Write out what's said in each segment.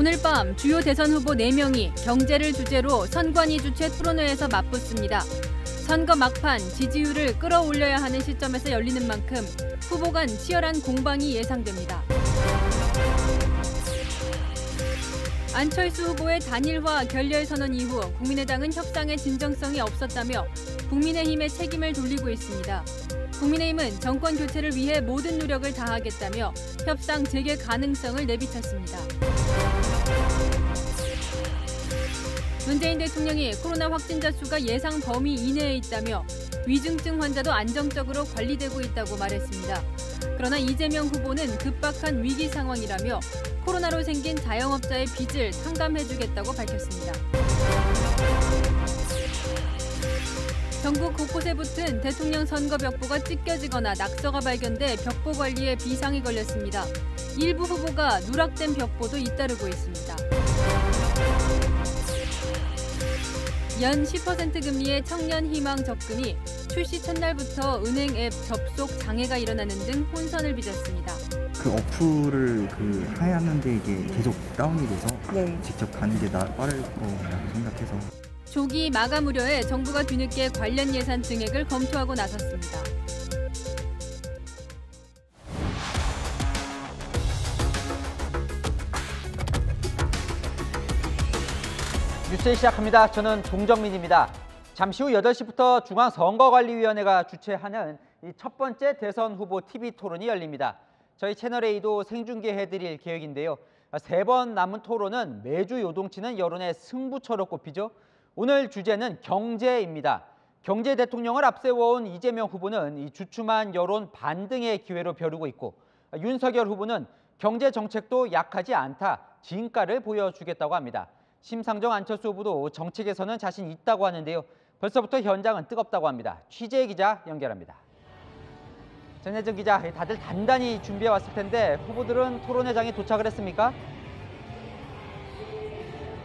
오늘 밤 주요 대선 후보 4명이 경제를 주제로 선관위 주최 토론회에서 맞붙습니다. 선거 막판 지지율을 끌어올려야 하는 시점에서 열리는 만큼 후보 간 치열한 공방이 예상됩니다. 안철수 후보의 단일화 결렬 선언 이후 국민의당은 협상의 진정성이 없었다며 국민의힘에 책임을 돌리고 있습니다. 국민의힘은 정권 교체를 위해 모든 노력을 다하겠다며 협상 재개 가능성을 내비쳤습니다. 문재인 대통령이 코로나 확진자 수가 예상 범위 이내에 있다며 위중증 환자도 안정적으로 관리되고 있다고 말했습니다. 그러나 이재명 후보는 급박한 위기 상황이라며 코로나로 생긴 자영업자의 빚을 탕감해주겠다고 밝혔습니다. 전국 곳곳에 붙은 대통령 선거 벽보가 찢겨지거나 낙서가 발견돼 벽보 관리에 비상이 걸렸습니다. 일부 후보가 누락된 벽보도 잇따르고 있습니다. 연 10% 금리의 청년희망 적금이 출시 첫날부터 은행 앱 접속 장애가 일어나는 등 혼선을 빚었습니다. 그 어플을 하는데 이게 계속 다운이 돼서 직접 가는 게 빠를 거라고 생각해서. 조기 마감 우려에 정부가 뒤늦게 관련 예산 증액을 검토하고 나섰습니다. 뉴스 시작합니다. 저는 동정민입니다. 잠시 후 8시부터 중앙선거관리위원회가 주최하는 이 첫 번째 대선 후보 TV 토론이 열립니다. 저희 채널A도 생중계해드릴 계획인데요. 3번 남은 토론은 매주 요동치는 여론의 승부처로 꼽히죠. 오늘 주제는 경제입니다. 경제 대통령을 앞세워온 이재명 후보는 이 주춤한 여론 반등의 기회로 벼르고 있고, 윤석열 후보는 경제 정책도 약하지 않다, 진가를 보여주겠다고 합니다. 심상정 안철수 후보도 정책에서는 자신 있다고 하는데요. 벌써부터 현장은 뜨겁다고 합니다. 취재 기자 연결합니다. 전혜정 기자, 다들 단단히 준비해 왔을 텐데 후보들은 토론회장에 도착을 했습니까?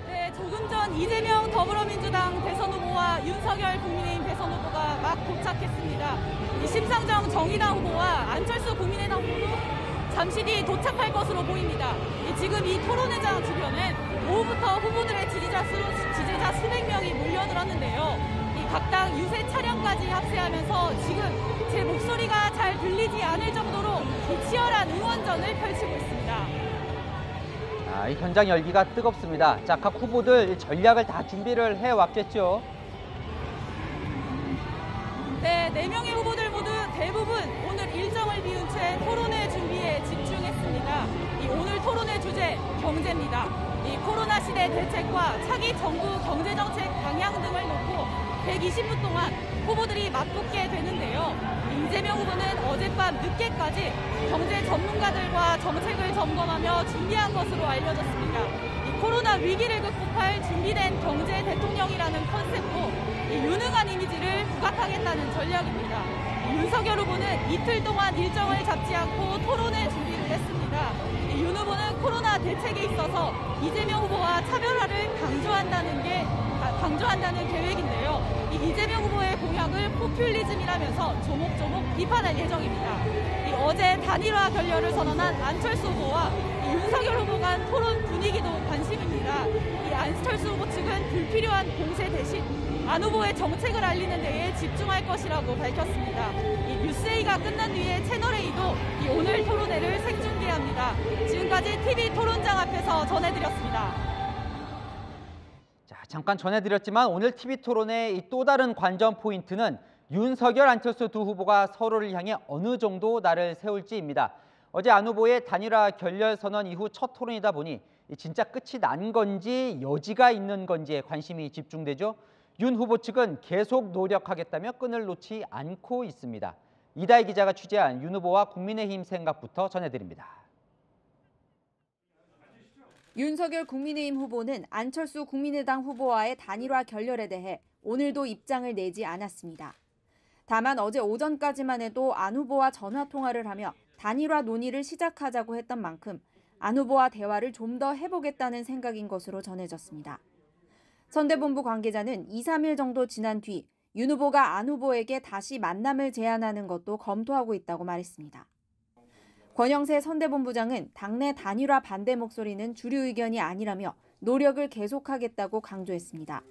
네, 조금 전 이재명 더불어민주당 대선 후보와 윤석열 국민의힘 대선 후보가 막 도착했습니다. 심상정 정의당 후보와 안철수 국민의당 후보도 잠시 뒤 도착할 것으로 보입니다. 지금 이 토론회장 주변엔 오후부터 후보들의 지지자 수백 명이 몰려들었는데요. 각 당 유세 차량까지 합세하면서 지금 제 목소리가 잘 들리지 않을 정도로 치열한 응원전을 펼치고 있습니다. 이 현장 열기가 뜨겁습니다. 자, 각 후보들 전략을 다 준비를 해왔겠죠? 네, 4명의 후보들 모두 대부분 오늘 일정을 비운 채 토론회 준비에 집중했습니다. 오늘 토론회 주제 경제입니다. 이 코로나 시대 대책과 차기 정부 경제정책 방향 등을 놓고 120분 동안 후보들이 맞붙게 되는데요. 이재명 후보는 어젯밤 늦게까지 경제 전문가들과 정책을 점검하며 준비한 것으로 알려졌습니다. 이 코로나 위기를 극복할 준비된 경제 대통령이라는 컨셉으로 유능한 이미지를 부각하겠다는 전략입니다. 윤석열 후보는 이틀 동안 일정을 잡지 않고 토론회 준비를 했습니다. 윤 후보는 코로나 대책에 있어서 이재명 후보와 차별화를 강조한다는 계획인데요. 이재명 후보의 공약을 포퓰리즘이라면서 조목조목 비판할 예정입니다. 어제 단일화 결렬을 선언한 안철수 후보와 윤석열 후보 간 토론 분위기도 관심입니다. 안철수 후보 측은 불필요한 공세 대신 안 후보의 정책을 알리는 데에 집중할 것이라고 밝혔습니다. 뉴스A가 끝난 뒤에 채널A도 오늘 토론회를 생중계합니다. 지금까지 TV 토론장 앞에서 전해드렸습니다. 자, 잠깐 전해드렸지만 오늘 TV 토론의 또 다른 관전 포인트는 윤석열, 안철수 두 후보가 서로를 향해 어느 정도 날을 세울지입니다. 어제 안 후보의 단일화 결렬 선언 이후 첫 토론이다 보니 진짜 끝이 난 건지 여지가 있는 건지에 관심이 집중되죠. 윤 후보 측은 계속 노력하겠다며 끈을 놓지 않고 있습니다. 이다희 기자가 취재한 윤 후보와 국민의힘 생각부터 전해드립니다. 윤석열 국민의힘 후보는 안철수 국민의당 후보와의 단일화 결렬에 대해 오늘도 입장을 내지 않았습니다. 다만 어제 오전까지만 해도 안 후보와 전화 통화를 하며 단일화 논의를 시작하자고 했던 만큼 안 후보와 대화를 좀 더 해보겠다는 생각인 것으로 전해졌습니다. 선대본부 관계자는 2, 3일 정도 지난 뒤 윤 후보가 안 후보에게 다시 만남을 제안하는 것도 검토하고 있다고 말했습니다. 권영세 선대본부장은 당내 단일화 반대 목소리는 주류 의견이 아니라며 노력을 계속하겠다고 강조했습니다.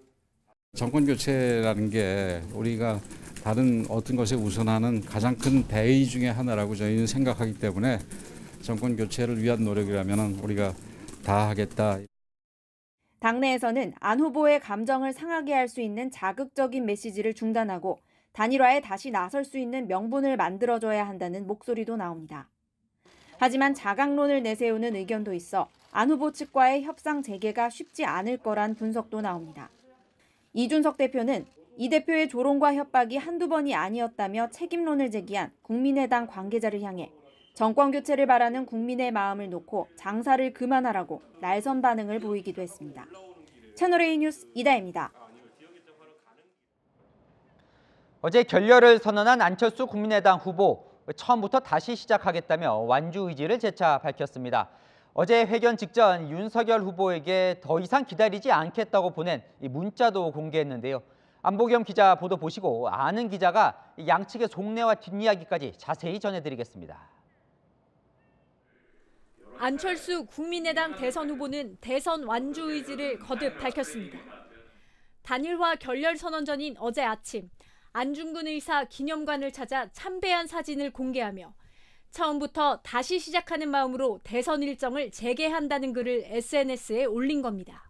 정권 교체라는 게 우리가 다른 어떤 것에 우선하는 가장 큰 대의 중에 하나라고 저희는 생각하기 때문에 정권 교체를 위한 노력이라면 우리가 다 하겠다. 당내에서는 안 후보의 감정을 상하게 할 수 있는 자극적인 메시지를 중단하고 단일화에 다시 나설 수 있는 명분을 만들어줘야 한다는 목소리도 나옵니다. 하지만 자강론을 내세우는 의견도 있어 안 후보 측과의 협상 재개가 쉽지 않을 거란 분석도 나옵니다. 이준석 대표는 이 대표의 조롱과 협박이 한두 번이 아니었다며 책임론을 제기한 국민의당 관계자를 향해 정권 교체를 바라는 국민의 마음을 놓고 장사를 그만하라고 날선 반응을 보이기도 했습니다. 채널A 뉴스 이다혜입니다. 어제 결렬을 선언한 안철수 국민의당 후보, 처음부터 다시 시작하겠다며 완주 의지를 재차 밝혔습니다. 어제 회견 직전 윤석열 후보에게 더 이상 기다리지 않겠다고 보낸 이 문자도 공개했는데요. 안보겸 기자 보도 보시고 아는 기자가 양측의 속내와 뒷이야기까지 자세히 전해드리겠습니다. 안철수 국민의당 대선 후보는 대선 완주 의지를 거듭 밝혔습니다. 단일화 결렬 선언 전인 어제 아침 안중근 의사 기념관을 찾아 참배한 사진을 공개하며 처음부터 다시 시작하는 마음으로 대선 일정을 재개한다는 글을 SNS에 올린 겁니다.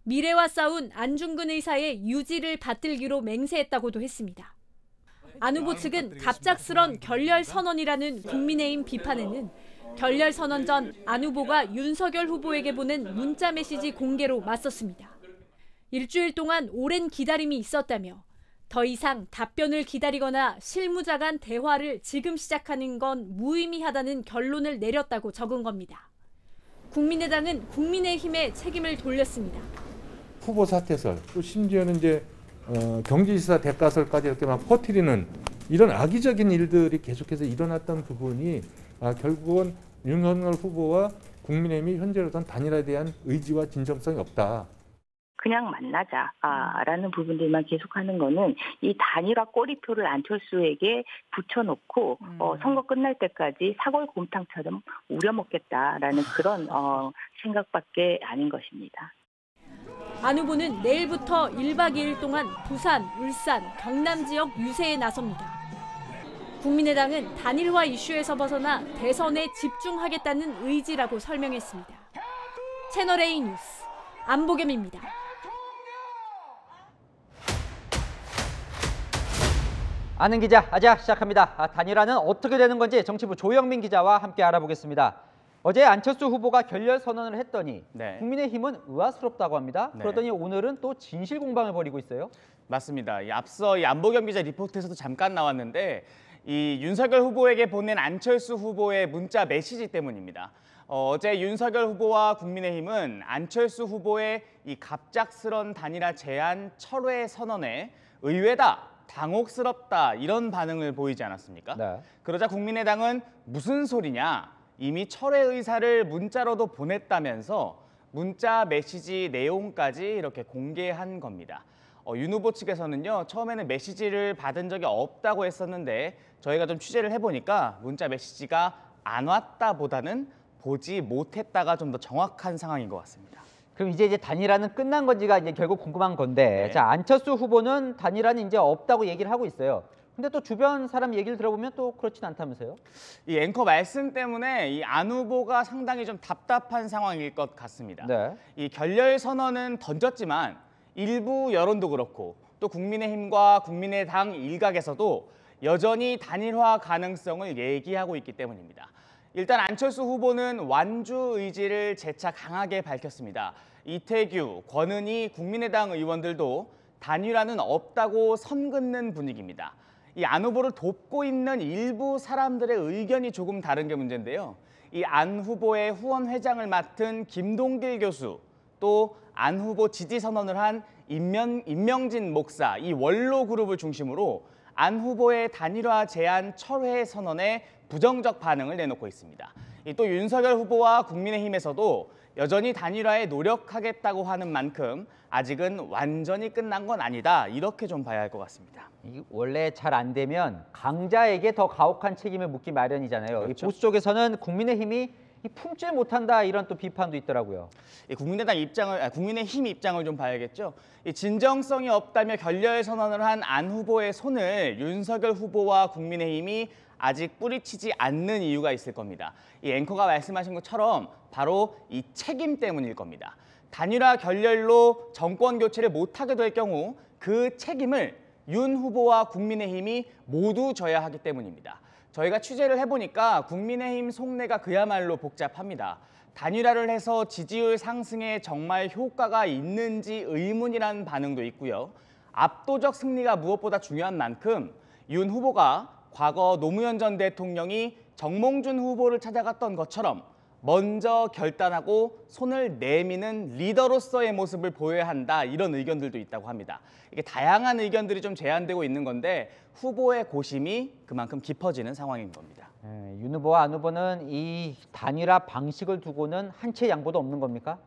미래와 싸운 안중근 의사의 유지를 받들기로 맹세했다고도 했습니다. 안 후보 측은 갑작스런 결렬 선언이라는 국민의힘 비판에는 결렬 선언 전 안 후보가 윤석열 후보에게 보낸 문자 메시지 공개로 맞섰습니다. 일주일 동안 오랜 기다림이 있었다며 더 이상 답변을 기다리거나 실무자 간 대화를 지금 시작하는 건 무의미하다는 결론을 내렸다고 적은 겁니다. 국민의당은 국민의힘에 책임을 돌렸습니다. 후보 사퇴설, 또 심지어는 이제 경기지사 대가설까지 이렇게 막 퍼뜨리는 이런 악의적인 일들이 계속해서 일어났던 부분이 결국은 윤석열 후보와 국민의힘이 현재로선 단일화에 대한 의지와 진정성이 없다. 그냥 만나자라는 부분들만 계속하는 거는 이 단일화 꼬리표를 안철수에게 붙여놓고 선거 끝날 때까지 사골곰탕처럼 우려먹겠다라는 그런 생각밖에 아닌 것입니다. 안 후보는 내일부터 1박 2일 동안 부산, 울산, 경남 지역 유세에 나섭니다. 국민의당은 단일화 이슈에서 벗어나 대선에 집중하겠다는 의지라고 설명했습니다. 채널A 뉴스 안보겸입니다. 아는 기자, 아자 시작합니다. 단일화는 어떻게 되는 건지 정치부 조영민 기자와 함께 알아보겠습니다. 어제 안철수 후보가 결렬 선언을 했더니 국민의힘은 의아스럽다고 합니다. 그러더니 오늘은 또 진실 공방을 벌이고 있어요. 맞습니다. 앞서 안보겸 기자 리포트에서도 잠깐 나왔는데 이 윤석열 후보에게 보낸 안철수 후보의 문자 메시지 때문입니다. 어제 윤석열 후보와 국민의힘은 안철수 후보의 이 갑작스런 단일화 제안 철회 선언에 의외다, 당혹스럽다 이런 반응을 보이지 않았습니까? 그러자 국민의당은 무슨 소리냐? 이미 철회 의사를 문자로도 보냈다면서 문자 메시지 내용까지 이렇게 공개한 겁니다. 윤 후보 측에서는요, 처음에는 메시지를 받은 적이 없다고 했었는데 저희가 좀 취재를 해보니까 문자 메시지가 안 왔다보다는 보지 못했다가 좀 더 정확한 상황인 것 같습니다. 그럼 이제 단일화는 끝난 건지가 이제 결국 궁금한 건데, 자, 안철수 후보는 단일화는 이제 없다고 얘기를 하고 있어요. 근데 또 주변 사람 얘기를 들어보면 또 그렇진 않다면서요? 이 앵커 말씀 때문에 이 안 후보가 상당히 좀 답답한 상황일 것 같습니다. 이 결렬 선언은 던졌지만 일부 여론도 그렇고 또 국민의힘과 국민의당 일각에서도 여전히 단일화 가능성을 얘기하고 있기 때문입니다. 일단 안철수 후보는 완주 의지를 재차 강하게 밝혔습니다. 이태규, 권은희 국민의당 의원들도 단일화는 없다고 선긋는 분위기입니다. 이 안 후보를 돕고 있는 일부 사람들의 의견이 조금 다른 게 문제인데요. 이 안 후보의 후원 회장을 맡은 김동길 교수, 또 안 후보 지지 선언을 한 임명진 목사, 이 원로 그룹을 중심으로 안 후보의 단일화 제안 철회 선언에 부정적 반응을 내놓고 있습니다. 또 윤석열 후보와 국민의힘에서도 여전히 단일화에 노력하겠다고 하는 만큼 아직은 완전히 끝난 건 아니다. 이렇게 좀 봐야 할 것 같습니다. 원래 잘 안 되면 강자에게 더 가혹한 책임을 묻기 마련이잖아요. 그렇죠. 이 보수 쪽에서는 국민의힘이 품질 못한다 이런 또 비판도 있더라고요. 국민의힘 입장을 좀 봐야겠죠. 진정성이 없다며 결렬 선언을 한 안 후보의 손을 윤석열 후보와 국민의힘이 아직 뿌리치지 않는 이유가 있을 겁니다. 이 앵커가 말씀하신 것처럼 바로 이 책임 때문일 겁니다. 단일화 결렬로 정권 교체를 못하게 될 경우 그 책임을 윤 후보와 국민의힘이 모두 져야 하기 때문입니다. 저희가 취재를 해보니까 국민의힘 속내가 그야말로 복잡합니다. 단일화를 해서 지지율 상승에 정말 효과가 있는지 의문이라는 반응도 있고요. 압도적 승리가 무엇보다 중요한 만큼 윤 후보가 과거 노무현 전 대통령이 정몽준 후보를 찾아갔던 것처럼 먼저 결단하고 손을 내미는 리더로서의 모습을 보여야 한다, 이런 의견들도 있다고 합니다. 이게 다양한 의견들이 좀 제한되고 있는 건데 후보의 고심이 그만큼 깊어지는 상황인 겁니다. 윤 후보와 안 후보는 이 단일화 방식을 두고는 한 채 양보도 없는 겁니까?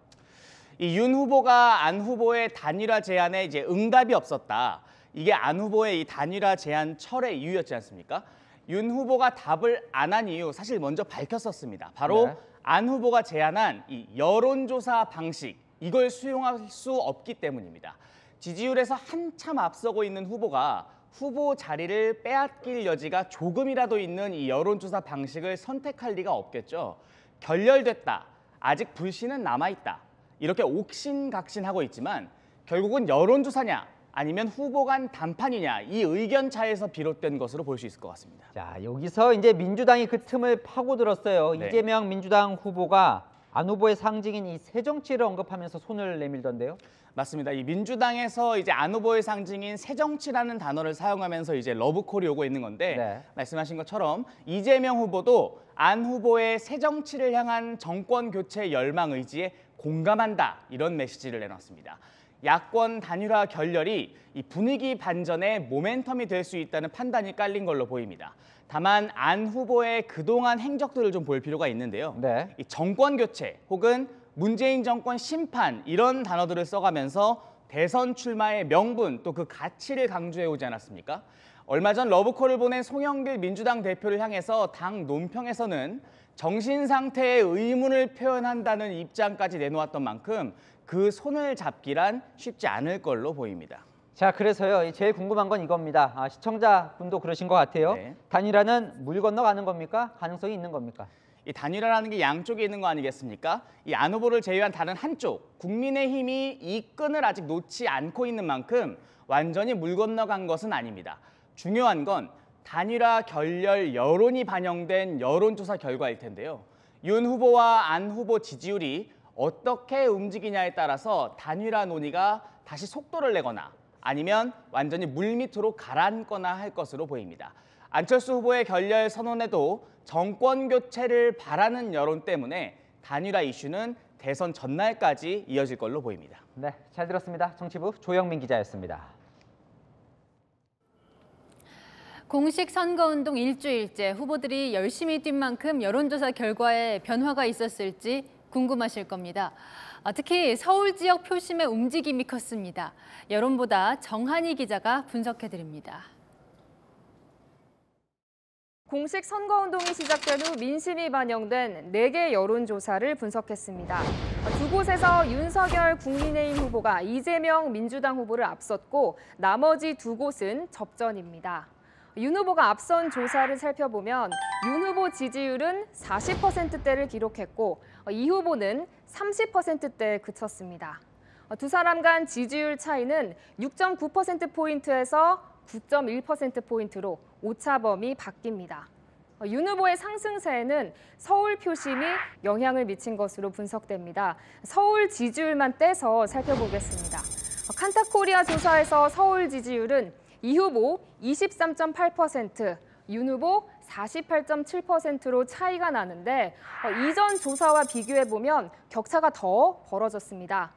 이 윤 후보가 안 후보의 단일화 제안에 이제 응답이 없었다. 이게 안 후보의 이 단일화 제안 철회 이유였지 않습니까? 윤 후보가 답을 안 한 이유 사실 먼저 밝혔었습니다. 바로 안 후보가 제안한 이 여론조사 방식, 이걸 수용할 수 없기 때문입니다. 지지율에서 한참 앞서고 있는 후보가 후보 자리를 빼앗길 여지가 조금이라도 있는 이 여론조사 방식을 선택할 리가 없겠죠. 결렬됐다, 아직 불신은 남아있다, 이렇게 옥신각신하고 있지만 결국은 여론조사냐 아니면 후보 간 단판이냐, 이 의견 차에서 비롯된 것으로 볼 수 있을 것 같습니다. 자, 여기서 이제 민주당이 그 틈을 파고들었어요. 네. 이재명 민주당 후보가 안 후보의 상징인 이 새정치를 언급하면서 손을 내밀던데요. 맞습니다. 이 민주당에서 이제 안 후보의 상징인 새정치라는 단어를 사용하면서 이제 러브콜이 오고 있는 건데 말씀하신 것처럼 이재명 후보도 안 후보의 새정치를 향한 정권 교체 열망 의지에 공감한다, 이런 메시지를 내놨습니다. 야권 단일화 결렬이 이 분위기 반전의 모멘텀이 될 수 있다는 판단이 깔린 걸로 보입니다. 다만 안 후보의 그동안 행적들을 좀 볼 필요가 있는데요. 이 정권 교체 혹은 문재인 정권 심판, 이런 단어들을 써가면서 대선 출마의 명분, 또 그 가치를 강조해오지 않았습니까? 얼마 전 러브콜을 보낸 송영길 민주당 대표를 향해서 당 논평에서는 정신 상태의 의문을 표현한다는 입장까지 내놓았던 만큼 그 손을 잡기란 쉽지 않을 걸로 보입니다. 자, 그래서요, 제일 궁금한 건 이겁니다. 시청자분도 그러신 것 같아요. 단일화는 물 건너가는 겁니까? 가능성이 있는 겁니까? 이 단일화라는 게 양쪽에 있는 거 아니겠습니까? 이 안 후보를 제외한 다른 한쪽, 국민의힘이 이 끈을 아직 놓지 않고 있는 만큼 완전히 물 건너간 것은 아닙니다. 중요한 건 단일화 결렬 여론이 반영된 여론조사 결과일 텐데요. 윤 후보와 안 후보 지지율이 어떻게 움직이냐에 따라서 단일화 논의가 다시 속도를 내거나 아니면 완전히 물밑으로 가라앉거나 할 것으로 보입니다. 안철수 후보의 결렬 선언에도 정권 교체를 바라는 여론 때문에 단일화 이슈는 대선 전날까지 이어질 걸로 보입니다. 네, 잘 들었습니다. 정치부 조영민 기자였습니다. 공식 선거운동 일주일째 후보들이 열심히 뛴 만큼 여론조사 결과에 변화가 있었을지 궁금하실 겁니다. 특히 서울 지역 표심의 움직임이 컸습니다. 여론보다 정한희 기자가 분석해드립니다. 공식 선거운동이 시작된 후 민심이 반영된 4개 여론조사를 분석했습니다. 두 곳에서 윤석열 국민의힘 후보가 이재명 민주당 후보를 앞섰고 나머지 두 곳은 접전입니다. 윤 후보가 앞선 조사를 살펴보면 윤 후보 지지율은 40%대를 기록했고 이 후보는 30%대에 그쳤습니다. 두 사람 간 지지율 차이는 6.9%포인트에서 9.1%포인트로 오차범위 바뀝니다. 윤 후보의 상승세에는 서울 표심이 영향을 미친 것으로 분석됩니다. 서울 지지율만 떼서 살펴보겠습니다. 칸타코리아 조사에서 서울 지지율은 이 후보 23.8%, 윤 후보 48.7%로 차이가 나는데 이전 조사와 비교해보면 격차가 더 벌어졌습니다.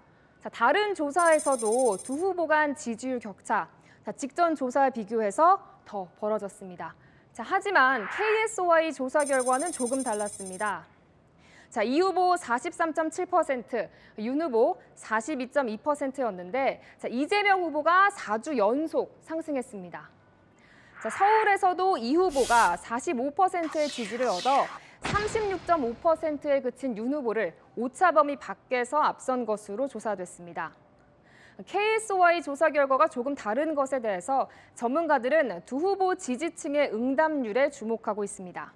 다른 조사에서도 두 후보 간 지지율 격차, 직전 조사와 비교해서 더 벌어졌습니다. 자, 하지만 KSOI 조사 결과는 조금 달랐습니다. 자, 이 후보 43.7%, 윤 후보 42.2%였는데 자, 이재명 후보가 4주 연속 상승했습니다. 자, 서울에서도 이 후보가 45%의 지지를 얻어 36.5%에 그친 윤 후보를 오차 범위 밖에서 앞선 것으로 조사됐습니다. KSOI 조사 결과가 조금 다른 것에 대해서 전문가들은 두 후보 지지층의 응답률에 주목하고 있습니다.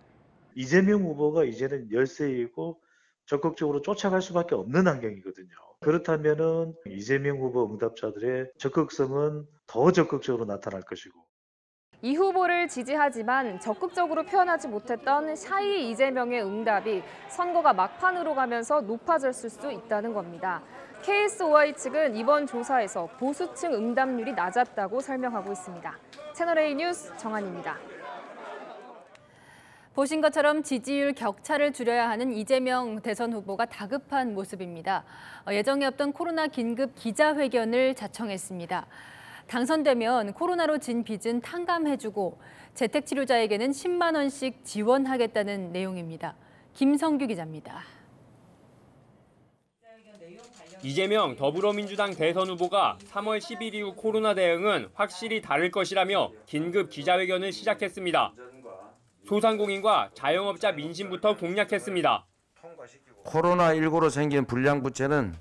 이재명 후보가 이제는 열세이고 적극적으로 쫓아갈 수밖에 없는 환경이거든요. 그렇다면은 이재명 후보 응답자들의 적극성은 더 적극적으로 나타날 것이고. 이 후보를 지지하지만 적극적으로 표현하지 못했던 샤이 이재명의 응답이 선거가 막판으로 가면서 높아졌을 수 있다는 겁니다. KSOI 측은 이번 조사에서 보수층 응답률이 낮았다고 설명하고 있습니다. 채널A 뉴스 정한입니다. 보신 것처럼 지지율 격차를 줄여야 하는 이재명 대선 후보가 다급한 모습입니다. 예정에 없던 코로나 긴급 기자회견을 자청했습니다. 당선되면 코로나로 진 빚은 탕감해주고 재택치료자에게는 10만 원씩 지원하겠다는 내용입니다. 김성규 기자입니다. 이재명 더불어민주당 대선 후보가 3월 10일 이후 코로나 대응은 확실히 다를 것이라며 긴급 기자회견을 시작했습니다. 소상공인과 자영업자 민심부터 공략했습니다. 코로나19로 생긴 불량부채는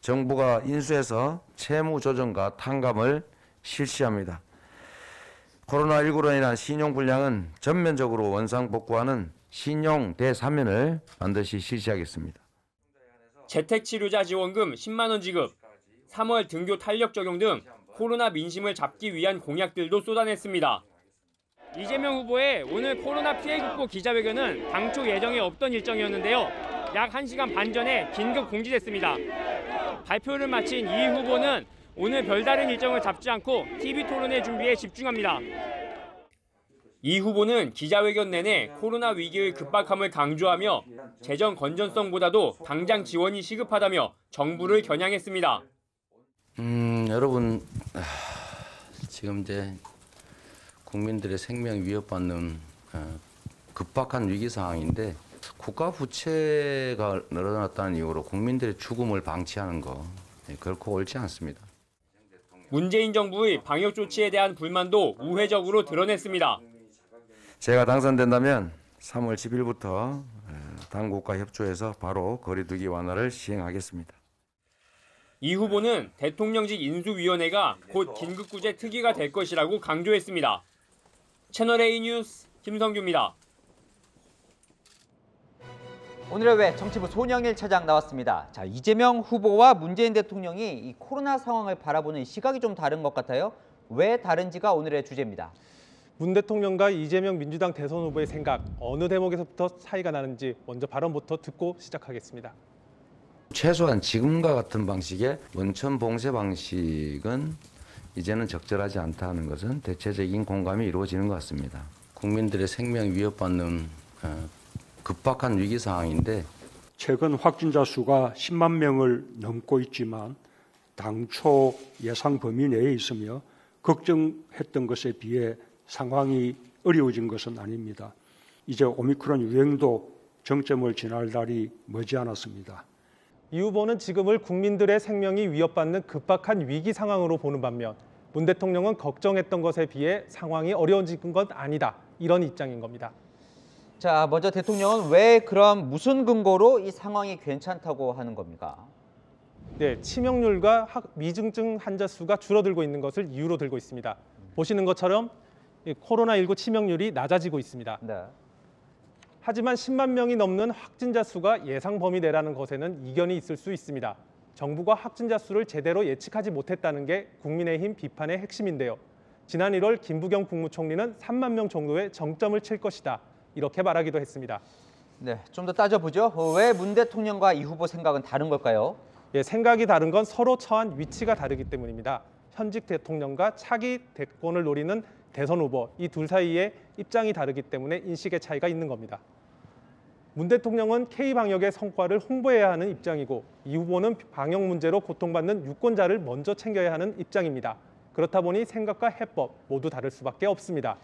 정부가 인수해서 채무 조정과 탕감을 실시합니다. 코로나19로 인한 신용불량은 전면적으로 원상복구하는 신용 대사면을 반드시 실시하겠습니다. 재택치료자 지원금 10만 원 지급, 3월 등교 탄력 적용 등 코로나 민심을 잡기 위한 공약들도 쏟아냈습니다. 이재명 후보의 오늘 코로나 피해 극복 기자회견은 당초 예정에 없던 일정이었는데요. 약 1시간 반 전에 긴급 공지됐습니다. 발표를 마친 이 후보는 오늘 별다른 일정을 잡지 않고 TV 토론회 준비에 집중합니다. 이 후보는 기자회견 내내 코로나 위기의 급박함을 강조하며 재정 건전성보다도 당장 지원이 시급하다며 정부를 겨냥했습니다. 여러분 지금 이제 국민들의 생명 위협받는 급박한 위기 상황인데 국가 부채가 늘어났다는 이유로 국민들의 죽음을 방치하는 거 결코 옳지 않습니다. 문재인 정부의 방역 조치에 대한 불만도 우회적으로 드러냈습니다. 제가 당선된다면 3월 10일부터 당국과 협조해서 바로 거리두기 완화를 시행하겠습니다. 이 후보는 대통령직 인수위원회가 곧 긴급구제 특위가 될 것이라고 강조했습니다. 채널A 뉴스 김성규입니다. 오늘의 왜 정치부 손영일 차장 나왔습니다. 자, 이재명 후보와 문재인 대통령이 이 코로나 상황을 바라보는 시각이 좀 다른 것 같아요. 왜 다른지가 오늘의 주제입니다. 문 대통령과 이재명 민주당 대선 후보의 생각, 어느 대목에서부터 차이가 나는지 먼저 발언부터 듣고 시작하겠습니다. 최소한 지금과 같은 방식의 원천 봉쇄 방식은 이제는 적절하지 않다는 것은 대체적인 공감이 이루어지는 것 같습니다. 국민들의 생명 위협받는 급박한 위기 상황인데 최근 확진자 수가 10만 명을 넘고 있지만 당초 예상 범위 내에 있으며 걱정했던 것에 비해 상황이 어려워진 것은 아닙니다. 이제 오미크론 유행도 정점을 지날 날이 머지않았습니다. 이 후보는 지금을 국민들의 생명이 위협받는 급박한 위기 상황으로 보는 반면 문 대통령은 걱정했던 것에 비해 상황이 어려워진 건 아니다. 이런 입장인 겁니다. 자, 먼저 대통령은 왜 그럼 무슨 근거로 이 상황이 괜찮다고 하는 겁니까? 네, 치명률과 미중증 환자 수가 줄어들고 있는 것을 이유로 들고 있습니다. 보시는 것처럼 코로나19 치명률이 낮아지고 있습니다. 네. 하지만 10만 명이 넘는 확진자 수가 예상 범위 내라는 것에는 이견이 있을 수 있습니다. 정부가 확진자 수를 제대로 예측하지 못했다는 게 국민의힘 비판의 핵심인데요. 지난 1월 김부겸 국무총리는 3만 명 정도의 정점을 칠 것이다. 이렇게 말하기도 했습니다. 네, 좀 더 따져보죠. 왜 문 대통령과 이 후보 생각은 다른 걸까요? 예, 생각이 다른 건 서로 처한 위치가 다르기 때문입니다. 현직 대통령과 차기 대권을 노리는 대선 후보, 이 둘 사이에 입장이 다르기 때문에 인식의 차이가 있는 겁니다. 문 대통령은 K방역의 성과를 홍보해야 하는 입장이고 이 후보는 방역 문제로 고통받는 유권자를 먼저 챙겨야 하는 입장입니다. 그렇다 보니 생각과 해법 모두 다를 수밖에 없습니다.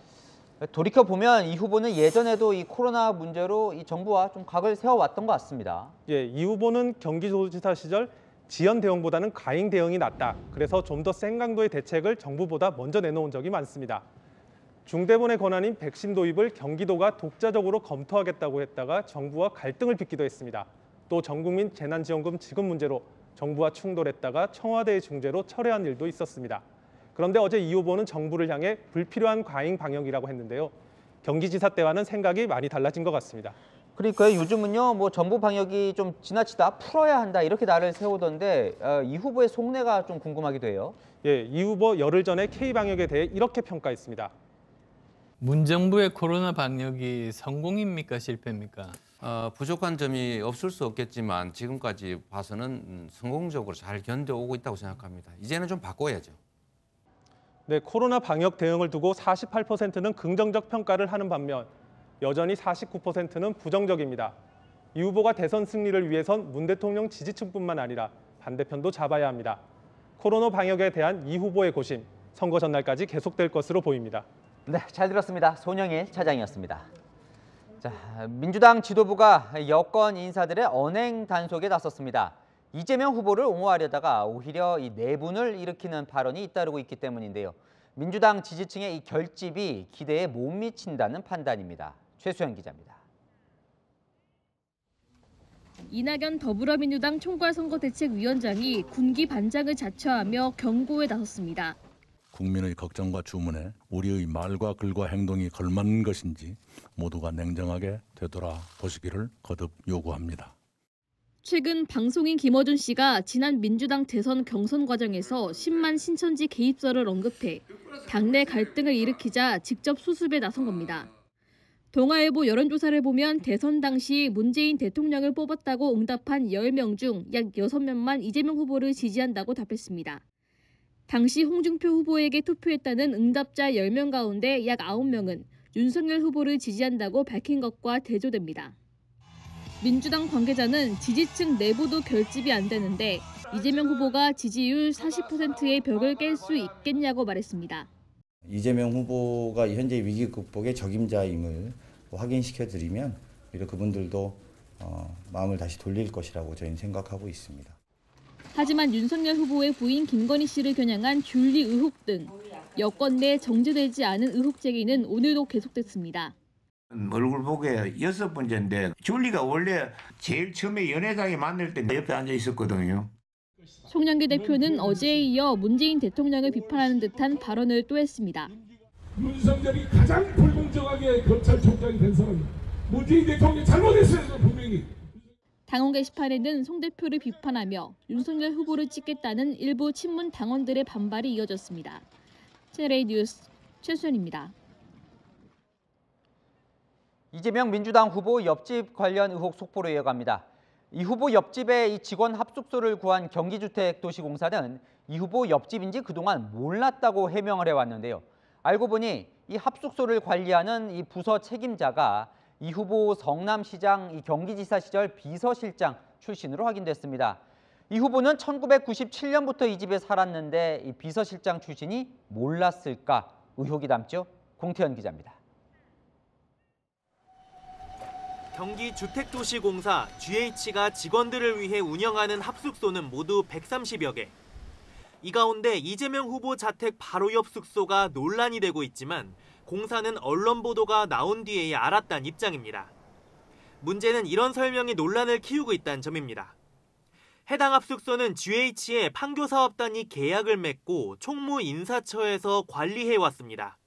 돌이켜보면 이 후보는 예전에도 이 코로나 문제로 이 정부와 좀 각을 세워왔던 것 같습니다. 예, 이 후보는 경기도지사 시절 지연 대응보다는 과잉 대응이 낫다. 그래서 좀 더 센 강도의 대책을 정부보다 먼저 내놓은 적이 많습니다. 중대본의 권한인 백신 도입을 경기도가 독자적으로 검토하겠다고 했다가 정부와 갈등을 빚기도 했습니다. 또 전국민 재난지원금 지급 문제로 정부와 충돌했다가 청와대의 중재로 철회한 일도 있었습니다. 그런데 어제 이 후보는 정부를 향해 불필요한 과잉 방역이라고 했는데요. 경기지사 때와는 생각이 많이 달라진 것 같습니다. 그러니까 요즘은요, 뭐 정부 방역이 좀 지나치다 풀어야 한다 이렇게 나를 세우던데 이 후보의 속내가 좀 궁금하기도 해요. 예, 이 후보 열흘 전에 K방역에 대해 이렇게 평가했습니다. 문정부의 코로나 방역이 성공입니까 실패입니까? 부족한 점이 없을 수 없겠지만 지금까지 봐서는 성공적으로 잘 견뎌오고 있다고 생각합니다. 이제는 좀 바꿔야죠. 네, 코로나 방역 대응을 두고 48%는 긍정적 평가를 하는 반면 여전히 49%는 부정적입니다. 이 후보가 대선 승리를 위해선 문 대통령 지지층뿐만 아니라 반대편도 잡아야 합니다. 코로나 방역에 대한 이 후보의 고심, 선거 전날까지 계속될 것으로 보입니다. 네, 잘 들었습니다. 손영일 차장이었습니다. 자, 민주당 지도부가 여권 인사들의 언행 단속에 나섰습니다. 이재명 후보를 옹호하려다가 오히려 이 내분을 일으키는 발언이 잇따르고 있기 때문인데요. 민주당 지지층의 이 결집이 기대에 못 미친다는 판단입니다. 최수연 기자입니다. 이낙연 더불어민주당 총괄선거대책위원장이 군기 반장을 자처하며 경고에 나섰습니다. 국민의 걱정과 주문에 우리의 말과 글과 행동이 걸맞는 것인지 모두가 냉정하게 되돌아보시기를 거듭 요구합니다. 최근 방송인 김어준 씨가 지난 민주당 대선 경선 과정에서 10만 신천지 개입설을 언급해 당내 갈등을 일으키자 직접 수습에 나선 겁니다. 동아일보 여론조사를 보면 대선 당시 문재인 대통령을 뽑았다고 응답한 10명 중 약 6명만 이재명 후보를 지지한다고 답했습니다. 당시 홍준표 후보에게 투표했다는 응답자 10명 가운데 약 9명은 윤석열 후보를 지지한다고 밝힌 것과 대조됩니다. 민주당 관계자는 지지층 내부도 결집이 안 되는데 이재명 후보가 지지율 40%의 벽을 깰 수 있겠냐고 말했습니다. 이재명 후보가 현재 위기 극복의 적임자임을 확인시켜드리면 오히려 그분들도 마음을 다시 돌릴 것이라고 저희는 생각하고 있습니다. 하지만 윤석열 후보의 부인 김건희 씨를 겨냥한 줄리 의혹 등 여권 내 정제되지 않은 의혹 제기는 오늘도 계속됐습니다. 얼굴 보게 6번째인데 줄리가 원래 제일 처음에 연회장에 만날 때 내 옆에 앉아 있었거든요. 송영길 대표는 어제에 이어 문재인 대통령을 비판하는 듯한 발언을 또 했습니다. 윤석열이 가장 불공정하게 검찰총장이 된 사람이 문재인 대통령이 잘못했어요. 분명히. 당원 게시판에는 송 대표를 비판하며 윤석열 후보를 찍겠다는 일부 친문 당원들의 반발이 이어졌습니다. 채널A 뉴스 최수연입니다. 이재명 민주당 후보 옆집 관련 의혹 속보로 이어갑니다. 이 후보 옆집에 이 직원 합숙소를 구한 경기주택도시공사는 이 후보 옆집인지 그동안 몰랐다고 해명을 해왔는데요. 알고 보니 이 합숙소를 관리하는 이 부서 책임자가 이 후보 성남시장, 이 경기지사 시절 비서실장 출신으로 확인됐습니다. 이 후보는 1997년부터 이 집에 살았는데 이 비서실장 출신이 몰랐을까 의혹이 남죠. 공태현 기자입니다. 경기주택도시공사 GH가 직원들을 위해 운영하는 합숙소는 모두 130여 개. 이 가운데 이재명 후보 자택 바로 옆 숙소가 논란이 되고 있지만 공사는 언론 보도가 나온 뒤에야 알았다는 입장입니다. 문제는 이런 설명이 논란을 키우고 있다는 점입니다. 해당 합숙소는 GH의 판교사업단이 계약을 맺고 총무인사처에서 관리해왔습니다.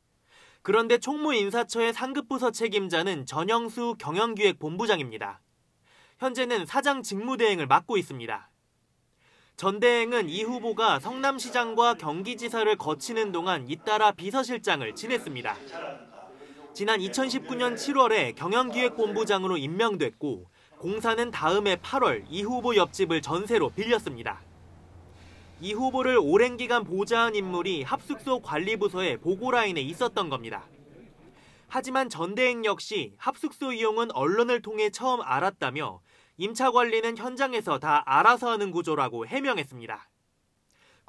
그런데 총무인사처의 상급부서 책임자는 전영수 경영기획본부장입니다. 현재는 사장 직무대행을 맡고 있습니다. 전 대행은 이 후보가 성남시장과 경기지사를 거치는 동안 잇따라 비서실장을 지냈습니다. 지난 2019년 7월에 경영기획본부장으로 임명됐고 공사는 다음해 8월 이 후보 옆집을 전세로 빌렸습니다. 이 후보를 오랜 기간 보좌한 인물이 합숙소 관리부서의 보고라인에 있었던 겁니다. 하지만 전 대행 역시 합숙소 이용은 언론을 통해 처음 알았다며 임차 관리는 현장에서 다 알아서 하는 구조라고 해명했습니다.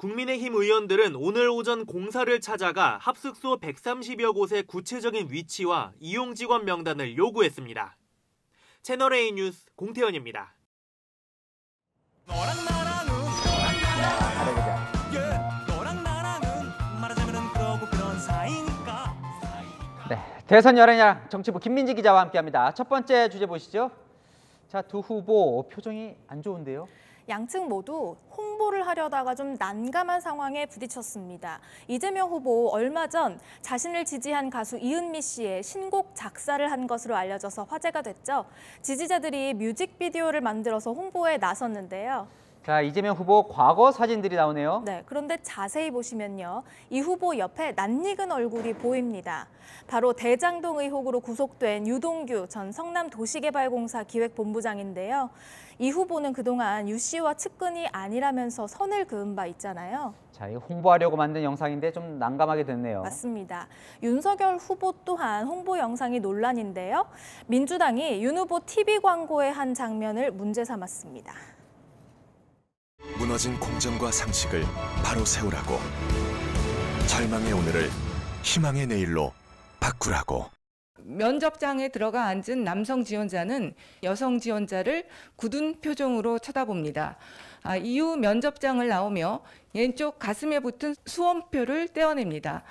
국민의힘 의원들은 오늘 오전 공사를 찾아가 합숙소 130여 곳의 구체적인 위치와 이용 직원 명단을 요구했습니다. 채널A 뉴스 공태현입니다. 네, 대선 열애냥 정치부 김민지 기자와 함께합니다. 첫 번째 주제 보시죠. 자, 두 후보 표정이 안 좋은데요. 양측 모두 홍보를 하려다가 좀 난감한 상황에 부딪혔습니다. 이재명 후보 얼마 전 자신을 지지한 가수 이은미 씨의 신곡 작사를 한 것으로 알려져서 화제가 됐죠. 지지자들이 뮤직비디오를 만들어서 홍보에 나섰는데요. 자, 이재명 후보 과거 사진들이 나오네요. 네, 그런데 자세히 보시면요. 이 후보 옆에 낯익은 얼굴이 보입니다. 바로 대장동 의혹으로 구속된 유동규 전 성남도시개발공사 기획본부장인데요. 이 후보는 그동안 유 씨와 측근이 아니라면서 선을 그은 바 있잖아요. 자, 이 홍보하려고 만든 영상인데 좀 난감하게 됐네요. 맞습니다. 윤석열 후보 또한 홍보 영상이 논란인데요. 민주당이 윤 후보 TV 광고의 한 장면을 문제 삼았습니다. 무너진 공정과 상식을 바로 세우라고. 절망의 오늘을 희망의 내일로 바꾸라고. 면접장에 들어가 앉은 남성 지원자는 여성 지원자를 굳은 표정으로 쳐다봅니다. 이후 면접장을 나오며 왼쪽 가슴에 붙은 수험표를 떼어냅니다.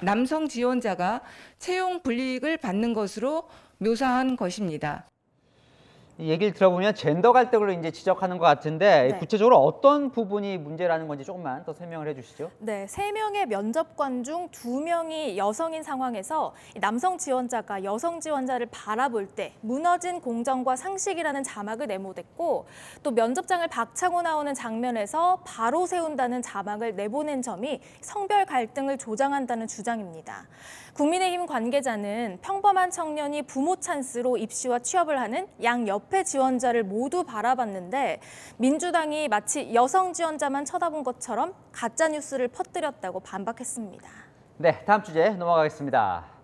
남성 지원자가 채용 불이익을 받는 것으로 묘사한 것입니다. 이 얘기를 들어보면 젠더 갈등을 이제 지적하는 것 같은데 네. 구체적으로 어떤 부분이 문제라는 건지 조금만 더 설명을 해주시죠. 네, 3명의 면접관 중 2명이 여성인 상황에서 남성 지원자가 여성 지원자를 바라볼 때 무너진 공정과 상식이라는 자막을 내모댔고 또 면접장을 박차고 나오는 장면에서 바로 세운다는 자막을 내보낸 점이 성별 갈등을 조장한다는 주장입니다. 국민의힘 관계자는 평범한 청년이 부모 찬스로 입시와 취업을 하는 양 옆의 지원자를 모두 바라봤는데 민주당이 마치 여성 지원자만 쳐다본 것처럼 가짜뉴스를 퍼뜨렸다고 반박했습니다. 네, 다음 주제 넘어가겠습니다.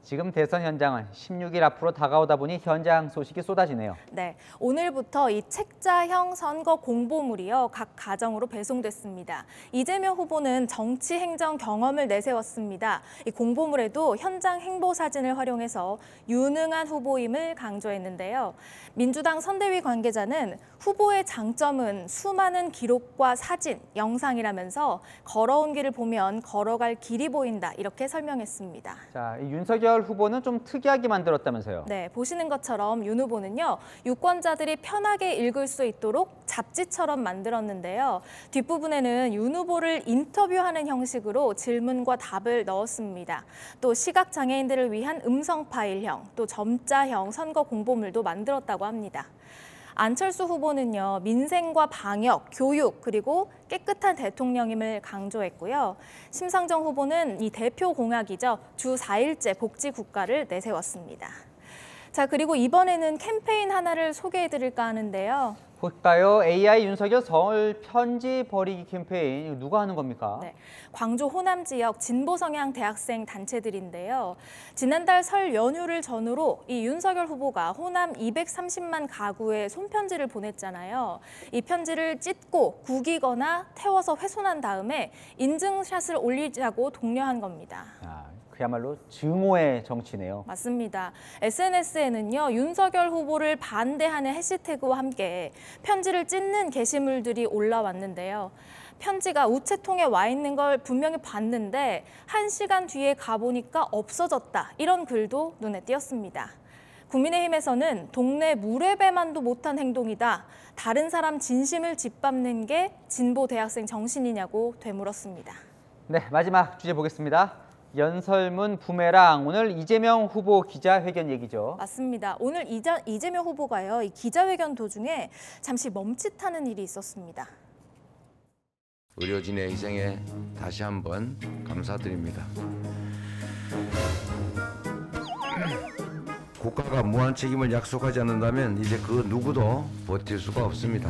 지금 대선 현장은 16일 앞으로 다가오다 보니 현장 소식이 쏟아지네요. 네, 오늘부터 이 책자형 선거 공보물이요 각 가정으로 배송됐습니다. 이재명 후보는 정치 행정 경험을 내세웠습니다. 이 공보물에도 현장 행보 사진을 활용해서 유능한 후보임을 강조했는데요. 민주당 선대위 관계자는 후보의 장점은 수많은 기록과 사진, 영상이라면서 걸어온 길을 보면 걸어갈 길이 보인다 이렇게 설명했습니다. 자, 이 윤석열 후보는 좀 특이하게 만들었다면서요. 네, 보시는 것처럼 윤 후보는요. 유권자들이 편하게 읽을 수 있도록 잡지처럼 만들었는데요. 뒷부분에는 윤 후보를 인터뷰하는 형식으로 질문과 답을 넣었습니다. 또 시각장애인들을 위한 음성 파일형, 또 점자형 선거 공보물도 만들었다고 합니다. 안철수 후보는요, 민생과 방역, 교육, 그리고 깨끗한 대통령임을 강조했고요. 심상정 후보는 이 대표 공약이죠. 주 4일제 복지 국가를 내세웠습니다. 자, 그리고 이번에는 캠페인 하나를 소개해드릴까 하는데요. 볼까요? AI 윤석열 설 편지 버리기 캠페인 이거 누가 하는 겁니까? 네, 광주 호남 지역 진보 성향 대학생 단체들인데요. 지난달 설 연휴를 전후로 이 윤석열 후보가 호남 230만 가구에 손편지를 보냈잖아요. 이 편지를 찢고 구기거나 태워서 훼손한 다음에 인증샷을 올리자고 독려한 겁니다. 그야말로 증오의 정치네요. 맞습니다. SNS에는요, 윤석열 후보를 반대하는 해시태그와 함께 편지를 찢는 게시물들이 올라왔는데요. 편지가 우체통에 와 있는 걸 분명히 봤는데 1시간 뒤에 가보니까 없어졌다. 이런 글도 눈에 띄었습니다. 국민의힘에서는 동네 물회배만도 못한 행동이다. 다른 사람 진심을 짓밟는 게 진보 대학생 정신이냐고 되물었습니다. 네, 마지막 주제 보겠습니다. 연설문 부메랑, 오늘 이재명 후보 기자회견 얘기죠. 맞습니다. 오늘 이재명 후보가요, 이 기자회견 도중에 잠시 멈칫하는 일이 있었습니다. 의료진의 희생에 다시 한번 감사드립니다. 국가가 무한 책임을 약속하지 않는다면 이제 그 누구도 버틸 수가 없습니다.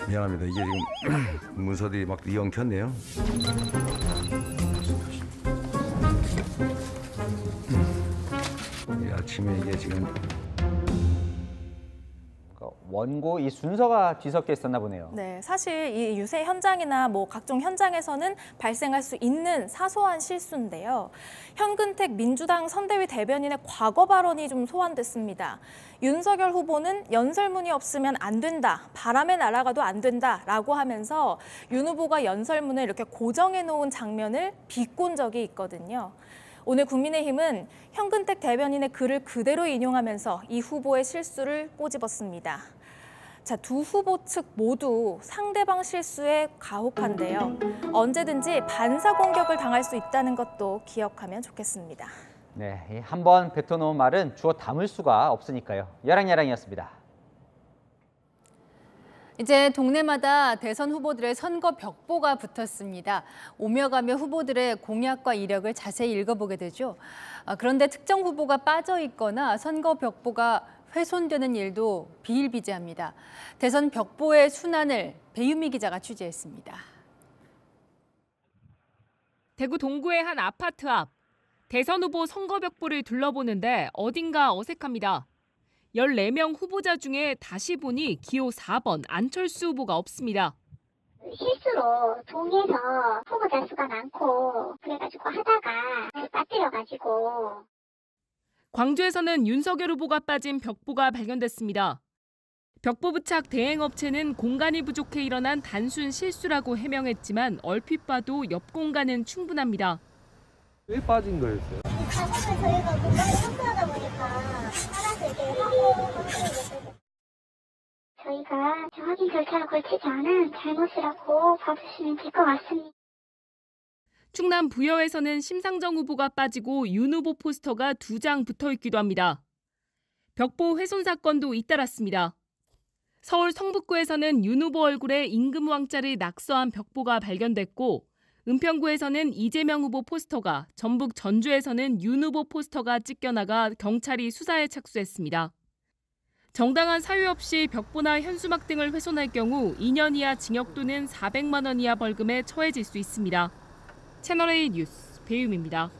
미안합니다. 이게 지금 문서들이 막 이엉켰네요. 이 아침에 이게 지금 원고 이 순서가 뒤섞여 있었나 보네요. 네, 사실 이 유세 현장이나 뭐 각종 현장에서는 발생할 수 있는 사소한 실수인데요. 현근택 민주당 선대위 대변인의 과거 발언이 좀 소환됐습니다. 윤석열 후보는 연설문이 없으면 안 된다, 바람에 날아가도 안 된다라고 하면서 윤 후보가 연설문을 이렇게 고정해 놓은 장면을 비꼰 적이 있거든요. 오늘 국민의힘은 현근택 대변인의 글을 그대로 인용하면서 이 후보의 실수를 꼬집었습니다. 자, 두 후보 측 모두 상대방 실수에 가혹한데요. 언제든지 반사 공격을 당할 수 있다는 것도 기억하면 좋겠습니다. 네, 한번 뱉어놓은 말은 주워 담을 수가 없으니까요. 야랑야랑이었습니다. 이제 동네마다 대선 후보들의 선거 벽보가 붙었습니다. 오며 가며 후보들의 공약과 이력을 자세히 읽어보게 되죠. 그런데 특정 후보가 빠져 있거나 선거 벽보가 훼손되는 일도 비일비재합니다. 대선 벽보의 순환을 배유미 기자가 취재했습니다. 대구 동구의 한 아파트 앞. 대선 후보 선거 벽보를 둘러보는데 어딘가 어색합니다. 14명 후보자 중에 다시 보니 기호 4번 안철수 후보가 없습니다. 실수로 동에서 후보자 수가 많고 그래가지고 하다가 빠뜨려가지고. 광주에서는 윤석열 후보가 빠진 벽보가 발견됐습니다. 벽보 부착 대행업체는 공간이 부족해 일어난 단순 실수라고 해명했지만 얼핏 봐도 옆 공간은 충분합니다. 왜 빠진 거였어요? 가보면 저희가 공간을 청소하다 보니까 알아서 이렇게 하고 저희가 확인 절차를 걸치지 않은 잘못이라고 봐주시면 될 것 같습니다. 충남 부여에서는 심상정 후보가 빠지고 윤 후보 포스터가 2장 붙어 있기도 합니다. 벽보 훼손 사건도 잇따랐습니다. 서울 성북구에서는 윤 후보 얼굴에 임금 왕자를 낙서한 벽보가 발견됐고 은평구에서는 이재명 후보 포스터가, 전북 전주에서는 윤 후보 포스터가 찢겨나가 경찰이 수사에 착수했습니다. 정당한 사유 없이 벽보나 현수막 등을 훼손할 경우 2년 이하 징역 또는 400만 원 이하 벌금에 처해질 수 있습니다. 채널A 뉴스 배유미입니다.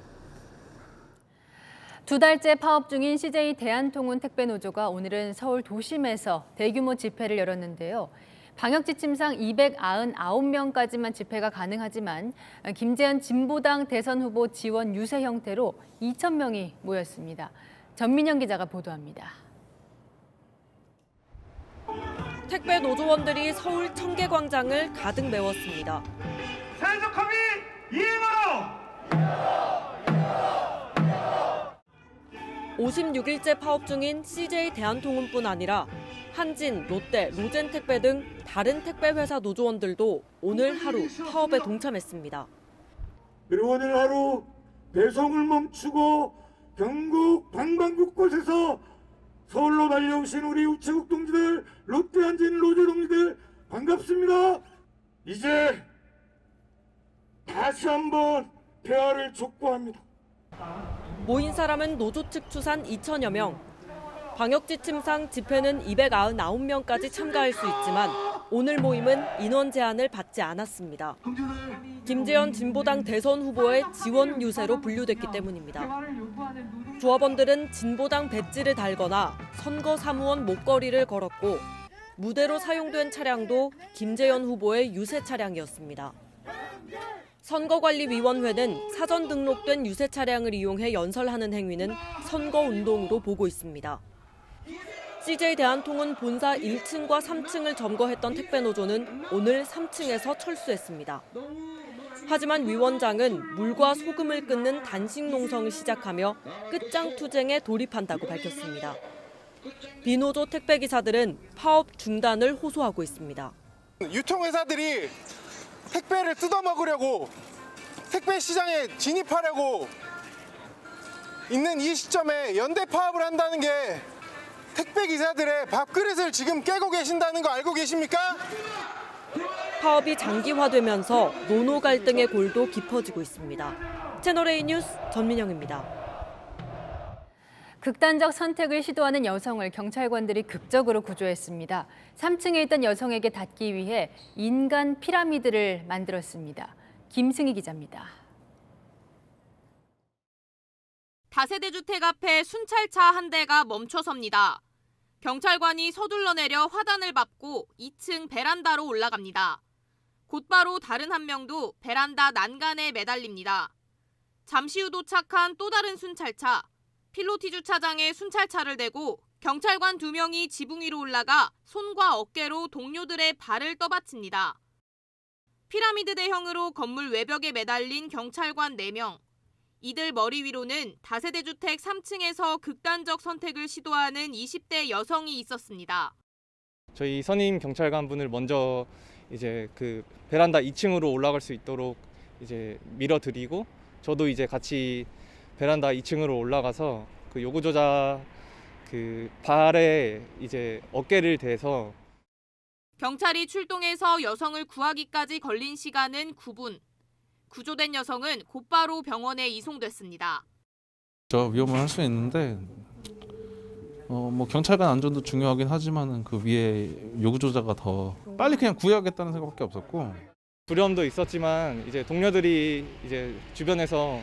2달째 파업 중인 CJ 대한통운 택배노조가 오늘은 서울 도심에서 대규모 집회를 열었는데요. 방역지침상 299명까지만 집회가 가능하지만 김재현 진보당 대선 후보 지원 유세 형태로 2,000명이 모였습니다. 전민영 기자가 보도합니다. 택배 노조원들이 서울 청계광장을 가득 메웠습니다. 산소커비 이행하라! 56일째 파업 중인 CJ 대한통운뿐 아니라 한진, 롯데, 로젠택배 등 다른 택배 회사 노조원들도 오늘 하루 파업에 동참했습니다. 그리고 오늘 하루 배송을 멈추고 전국 방방곳곳에서 서울로 달려오신 우리 우체국 동지들, 롯데, 한진, 로제 동지들 반갑습니다. 이제 다시 한번 대화를 촉구합니다. 모인 사람은 노조 측 추산 2천여 명. 방역지침상 집회는 299명까지 참가할 수 있지만 오늘 모임은 인원 제한을 받지 않았습니다. 김재현 진보당 대선 후보의 지원 유세로 분류됐기 때문입니다. 조합원들은 진보당 배지를 달거나 선거 사무원 목걸이를 걸었고 무대로 사용된 차량도 김재현 후보의 유세 차량이었습니다. 선거관리위원회는 사전 등록된 유세 차량을 이용해 연설하는 행위는 선거운동으로 보고 있습니다. CJ 대한통운 본사 1층과 3층을 점거했던 택배노조는 오늘 3층에서 철수했습니다. 하지만 위원장은 물과 소금을 끊는 단식 농성을 시작하며 끝장 투쟁에 돌입한다고 밝혔습니다. 비노조 택배기사들은 파업 중단을 호소하고 있습니다. 유통회사들이 택배를 뜯어먹으려고 택배 시장에 진입하려고 있는 이 시점에 연대 파업을 한다는 게 택배 기사들의 밥그릇을 지금 깨고 계신다는 거 알고 계십니까? 파업이 장기화되면서 노노 갈등의 골도 깊어지고 있습니다. 채널A 뉴스 전민영입니다. 극단적 선택을 시도하는 여성을 경찰관들이 극적으로 구조했습니다. 3층에 있던 여성에게 닿기 위해 인간 피라미드를 만들었습니다. 김승희 기자입니다. 다세대 주택 앞에 순찰차 한 대가 멈춰섭니다. 경찰관이 서둘러 내려 화단을 밟고 2층 베란다로 올라갑니다. 곧바로 다른 한 명도 베란다 난간에 매달립니다. 잠시 후 도착한 또 다른 순찰차, 필로티 주차장에 순찰차를 대고 경찰관 2명이 지붕 위로 올라가 손과 어깨로 동료들의 발을 떠받칩니다. 피라미드 대형으로 건물 외벽에 매달린 경찰관 4명. 이들 머리 위로는 다세대 주택 3층에서 극단적 선택을 시도하는 20대 여성이 있었습니다. 저희 선임 경찰관분을 먼저 이제 그 베란다 2층으로 올라갈 수 있도록 이제 밀어드리고, 저도 이제 같이 베란다 2층으로 올라가서 그 요구조자 그 발에 이제 어깨를 대서. 경찰이 출동해서 여성을 구하기까지 걸린 시간은 9분. 구조된 여성은 곧바로 병원에 이송됐습니다. 저 위험을 할 수 있는데 뭐 경찰관 안전도 중요하긴 하지만은 그 위에 요구조자가 더 빨리 그냥 구해야겠다는 생각밖에 없었고. 두려움도 있었지만 이제 동료들이 이제 주변에서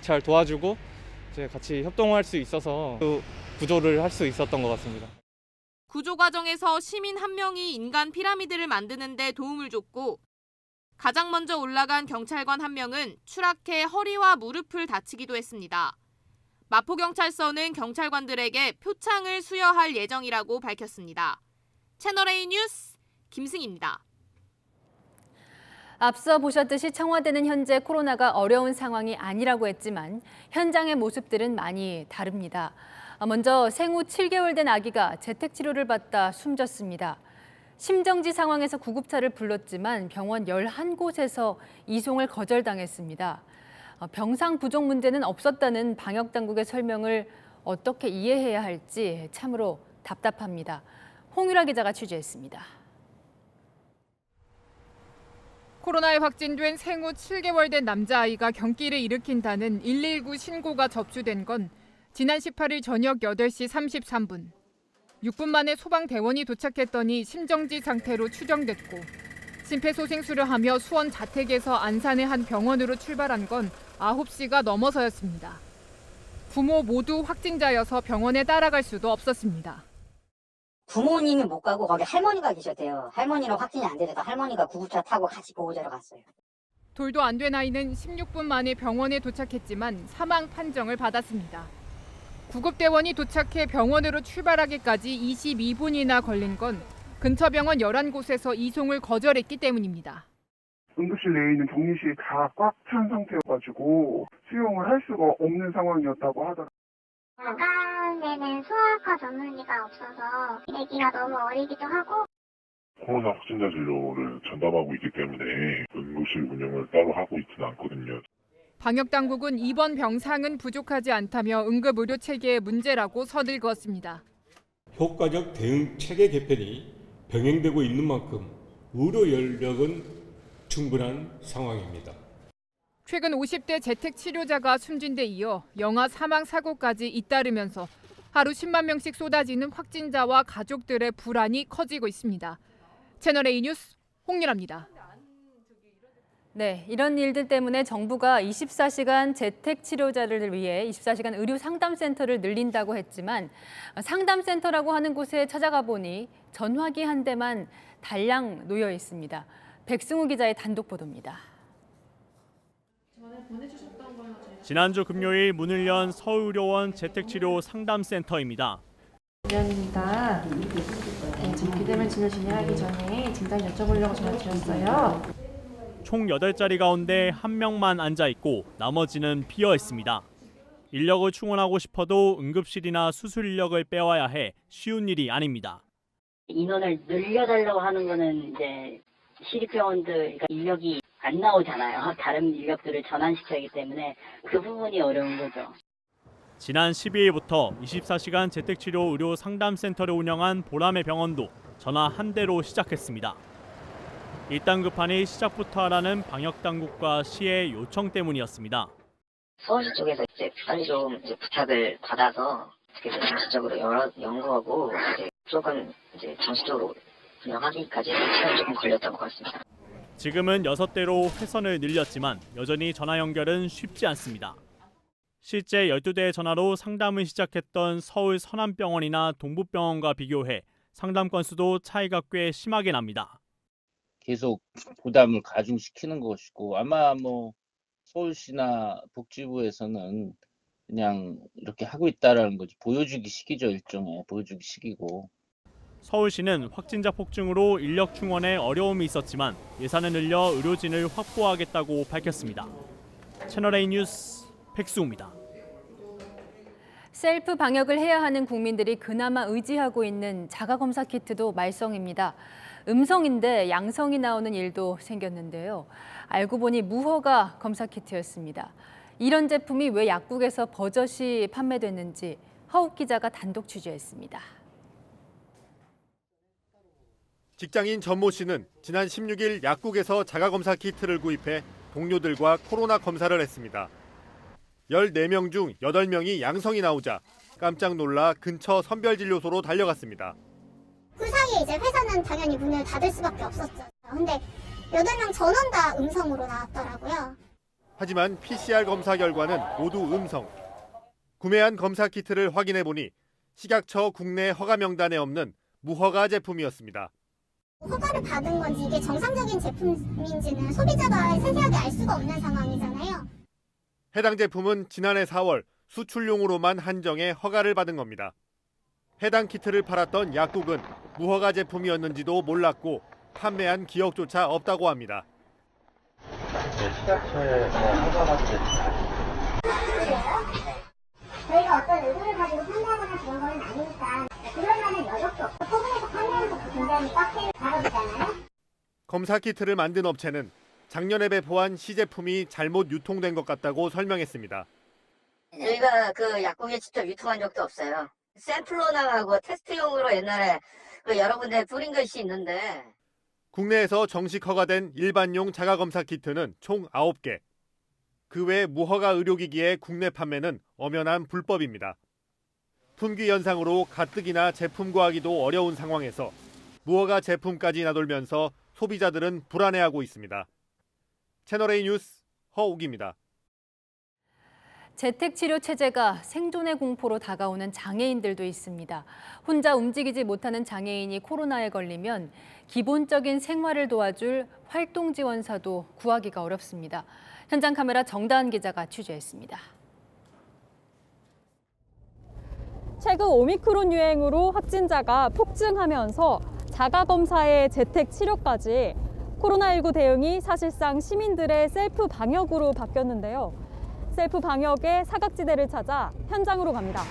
잘 도와주고 이제 같이 협동할 수 있어서 또 구조를 할 수 있었던 것 같습니다. 구조 과정에서 시민 1명이 인간 피라미드를 만드는 데 도움을 줬고, 가장 먼저 올라간 경찰관 1명은 추락해 허리와 무릎을 다치기도 했습니다. 마포경찰서는 경찰관들에게 표창을 수여할 예정이라고 밝혔습니다. 채널A 뉴스 김승희입니다. 앞서 보셨듯이 청와대는 현재 코로나가 어려운 상황이 아니라고 했지만 현장의 모습들은 많이 다릅니다. 먼저 생후 7개월 된 아기가 재택치료를 받다 숨졌습니다. 심정지 상황에서 구급차를 불렀지만 병원 11곳에서 이송을 거절당했습니다. 병상 부족 문제는 없었다는 방역당국의 설명을 어떻게 이해해야 할지 참으로 답답합니다. 홍유라 기자가 취재했습니다. 코로나에 확진된 생후 7개월 된 남자아이가 경기를 일으킨다는 119 신고가 접수된 건 지난 18일 저녁 8시 33분. 6분 만에 소방대원이 도착했더니 심정지 상태로 추정됐고, 심폐소생술을 하며 수원 자택에서 안산의 한 병원으로 출발한 건 9시가 넘어서였습니다. 부모 모두 확진자여서 병원에 따라갈 수도 없었습니다. 부모님이 못 가고 거기 할머니가 계셨대요. 할머니는 확진이 안 돼서 할머니가 구급차 타고 같이 보호자로 갔어요. 돌도 안 된 아이는 16분 만에 병원에 도착했지만 사망 판정을 받았습니다. 구급대원이 도착해 병원으로 출발하기까지 22분이나 걸린 건 근처 병원 11곳에서 이송을 거절했기 때문입니다. 응급실 내에 있는 격리실이 다 꽉 찬 상태여가지고 수용을 할 수가 없는 상황이었다고 하더라고요. 야간에는 소아과 전문의가 없어서 아기가 너무 어리기도 하고, 코로나 확진자 진료를 전담하고 있기 때문에 응급실 운영을 따로 하고 있지는 않거든요. 방역당국은 입원 병상은 부족하지 않다며 응급의료 체계의 문제라고 서늘그었습니다. 효과적 대응 체계 개편이 병행되고 있는 만큼 의료 인력은 충분한 상황입니다. 최근 50대 재택 치료자가 숨진 데 이어 영아 사망 사고까지 잇따르면서 하루 10만 명씩 쏟아지는 확진자와 가족들의 불안이 커지고 있습니다. 채널A 뉴스 홍유라입니다. 네, 이런 일들 때문에 정부가 24시간 재택 치료자를 위해 24시간 의료 상담센터를 늘린다고 했지만 상담센터라고 하는 곳에 찾아가 보니 전화기 한 대만 달랑 놓여 있습니다. 백승우 기자의 단독 보도입니다. 지난주 금요일 문을 연 서울의료원 재택치료 상담센터입니다. 미안입니다. 지금 비대면 진료 진행하기 전에 진단 여쭤보려고 전화드렸어요. 총 8자리 가운데 1명만 앉아있고 나머지는 비어있습니다. 인력을 충원하고 싶어도 응급실이나 수술 인력을 빼와야 해 쉬운 일이 아닙니다. 인원을 늘려달라고 하는 거는 이제 시립병원들 그러니까 인력이 안 나오잖아요. 다른 인력들을 전환시켜야 하기 때문에 그 부분이 어려운 거죠. 지난 12일부터 24시간 재택치료 의료 상담센터를 운영한 보람의 병원도 전화 한 대로 시작했습니다. 일단 급하니 시작부터 하라는 방역당국과 시의 요청 때문이었습니다. 서울시 쪽에서 이제 빨리 좀 부탁을 받아서 그래서 정식적으로 연구하고 이제 조금 이제 정식적으로 운영하기까지 시간이 조금 걸렸던 것 같습니다. 지금은 6대로 회선을 늘렸지만 여전히 전화 연결은 쉽지 않습니다. 실제 12대의 전화로 상담을 시작했던 서울 서남병원이나 동부병원과 비교해 상담 건수도 차이가 꽤 심하게 납니다. 계속 부담을 가중시키는 것이고 아마 서울시나 복지부에서는 그냥 이렇게 하고 있다라는 거지 보여주기 식이죠. 일종의 보여주기 식이고. 서울시는 확진자 폭증으로 인력 충원에 어려움이 있었지만 예산을 늘려 의료진을 확보하겠다고 밝혔습니다. 채널A 뉴스 백수호입니다. 셀프 방역을 해야 하는 국민들이 그나마 의지하고 있는 자가검사 키트도 말썽입니다. 음성인데 양성이 나오는 일도 생겼는데요. 알고 보니 무허가 검사 키트였습니다. 이런 제품이 왜 약국에서 버젓이 판매됐는지 허욱 기자가 단독 취재했습니다. 직장인 전모 씨는 지난 16일 약국에서 자가검사 키트를 구입해 동료들과 코로나 검사를 했습니다. 14명 중 8명이 양성이 나오자 깜짝 놀라 근처 선별진료소로 달려갔습니다. 그 사이에 이제 회사는 당연히 문을 닫을 수밖에 없었죠. 근데 8명 전원 다 음성으로 나왔더라고요. 하지만 PCR 검사 결과는 모두 음성. 구매한 검사 키트를 확인해 보니 식약처 국내 허가 명단에 없는 무허가 제품이었습니다. 허가를 받은 건지 이게 정상적인 제품인지는 소비자가 세세하게 알 수가 없는 상황이잖아요. 해당 제품은 지난해 4월 수출용으로만 한정해 허가를 받은 겁니다. 해당 키트를 팔았던 약국은 무허가 제품이었는지도 몰랐고 판매한 기억조차 없다고 합니다. 식약처에 허가받은 제품 저희가 어떤 의도를 가지고 판매하거나 그런 건 아니니까 그럴 만한 여력도 없고 소분해서 판매하는 것도 굉장히 빡센 작업이잖아요. 검사 키트를 만든 업체는 작년에 배포한 시제품이 잘못 유통된 것 같다고 설명했습니다. 저희가 그 약국에 직접 유통한 적도 없어요. 샘플로 나가고 테스트용으로 옛날에 여러 군데 뿌린 것이 있는데. 국내에서 정식 허가된 일반용 자가검사 키트는 총 9개. 그 외 무허가 의료기기의 국내 판매는 엄연한 불법입니다. 품귀 현상으로 가뜩이나 제품 구하기도 어려운 상황에서 무허가 제품까지 나돌면서 소비자들은 불안해하고 있습니다. 채널A 뉴스 허욱입니다. 재택치료 체제가 생존의 공포로 다가오는 장애인들도 있습니다. 혼자 움직이지 못하는 장애인이 코로나에 걸리면 기본적인 생활을 도와줄 활동지원사도 구하기가 어렵습니다. 현장 카메라 정다은 기자가 취재했습니다. 최근 오미크론 유행으로 확진자가 폭증하면서 자가검사의 재택치료까지 코로나19 대응이 사실상 시민들의 셀프 방역으로 바뀌었는데요. 셀프 방역의 사각지대를 찾아 현장으로 갑니다.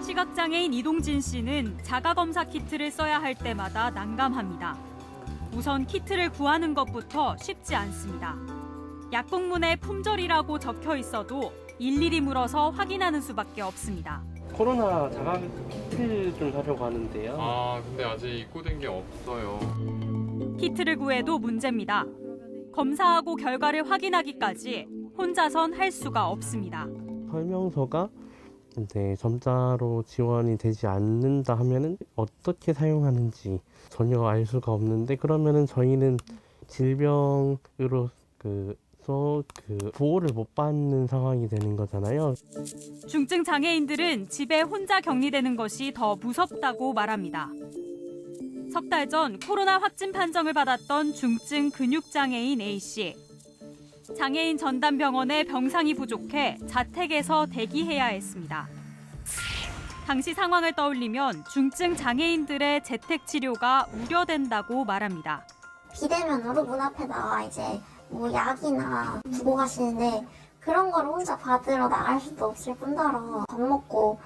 시각장애인 이동진 씨는 자가검사 키트를 써야 할 때마다 난감합니다. 우선 키트를 구하는 것부터 쉽지 않습니다. 약국문에 품절이라고 적혀 있어도 일일이 물어서 확인하는 수밖에 없습니다. 코로나 자가 키트 좀 사려고 하는데요. 근데 아직 입고된 게 없어요. 키트를 구해도 문제입니다. 검사하고 결과를 확인하기까지 혼자선 할 수가 없습니다. 설명서가 점자로 지원이 되지 않는다 하면은 어떻게 사용하는지 전혀 알 수가 없는데, 그러면은 저희는 질병으로 보호를 못 받는 상황이 되는 거잖아요. 중증 장애인들은 집에 혼자 격리되는 것이 더 무섭다고 말합니다. 석 달 전 코로나 확진 판정을 받았던 중증 근육장애인 A씨. 장애인 전담병원에 병상이 부족해 자택에서 대기해야 했습니다. 당시 상황을 떠올리면 중증 장애인들의 재택 치료가 우려된다고 말합니다. 비대면으로 문 앞에 나와 이제 약이나 두고 가시는데 그런 걸 혼자 받으러 나갈 수도 없을 뿐더러 밥 먹고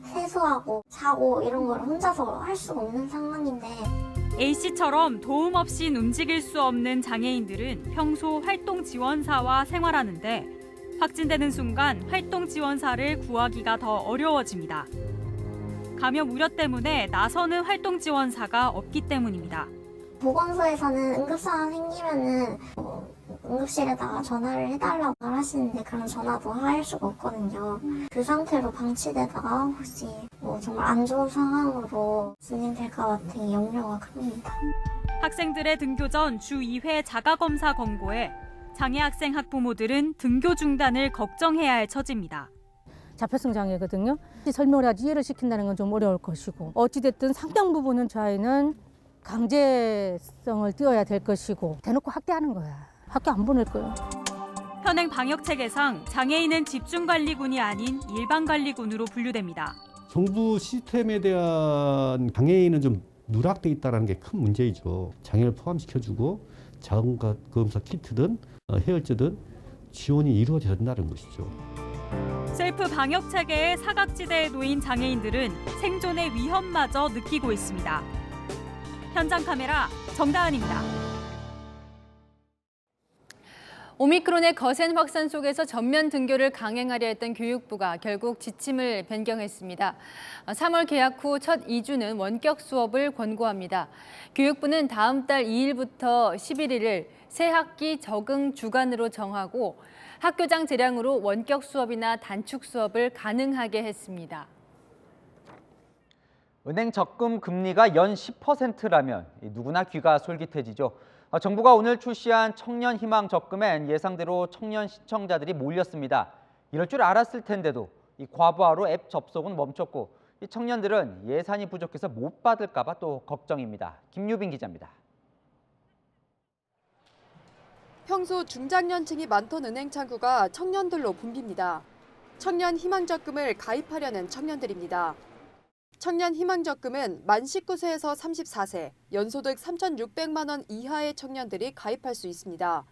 세수하고 자고 이런 걸 혼자서 할 수가 없는 상황인데, A씨처럼 도움 없인 움직일 수 없는 장애인들은 평소 활동지원사와 생활하는데 확진되는 순간 활동지원사를 구하기가 더 어려워집니다. 감염 우려 때문에 나서는 활동지원사가 없기 때문입니다. 보건소에서는 응급상황 생기면은 응급실에다가 전화를 해달라고 하시는데 그런 전화도 할 수가 없거든요. 그 상태로 방치되다가 혹시 정말 안 좋은 상황으로 진행될까 같은 염려가 큽니다. 학생들의 등교 전 주 2회 자가검사 권고에 장애 학생 학부모들은 등교 중단을 걱정해야 할 처지입니다. 자폐성 장애거든요. 설명을 하지 이해를 시킨다는 건 좀 어려울 것이고 어찌됐든 상당 부분은 저 아이는 강제성을 띄워야 될 것이고 대놓고 학대하는 거야. 학교 안 보낼 거야. 현행 방역 체계상 장애인은 집중관리군이 아닌 일반관리군으로 분류됩니다. 정부 시스템에 대한 장애인은 좀 누락돼 있다는 게 큰 문제이죠. 장애를 포함시켜주고 자가검사 키트든 해열제든 지원이 이루어져야 된다는 것이죠. 셀프 방역 체계의 사각지대에 놓인 장애인들은 생존의 위험마저 느끼고 있습니다. 현장 카메라 정다은입니다. 오미크론의 거센 확산 속에서 전면 등교를 강행하려 했던 교육부가 결국 지침을 변경했습니다. 3월 개학 후 첫 2주는 원격 수업을 권고합니다. 교육부는 다음 달 2일부터 11일을 새 학기 적응 주간으로 정하고 학교장 재량으로 원격 수업이나 단축 수업을 가능하게 했습니다. 은행 적금 금리가 연 10%라면 누구나 귀가 솔깃해지죠. 정부가 오늘 출시한 청년 희망 적금엔 예상대로 청년 시청자들이 몰렸습니다. 이럴 줄 알았을 텐데도 이 과부하로 앱 접속은 멈췄고 이 청년들은 예산이 부족해서 못 받을까 봐 또 걱정입니다. 김유빈 기자입니다. 평소 중장년층이 많던 은행 창구가 청년들로 붐빕니다. 청년 희망 적금을 가입하려는 청년들입니다. 청년 희망 적금은 만 19세에서 34세, 연소득 3,600만 원 이하의 청년들이 가입할 수 있습니다.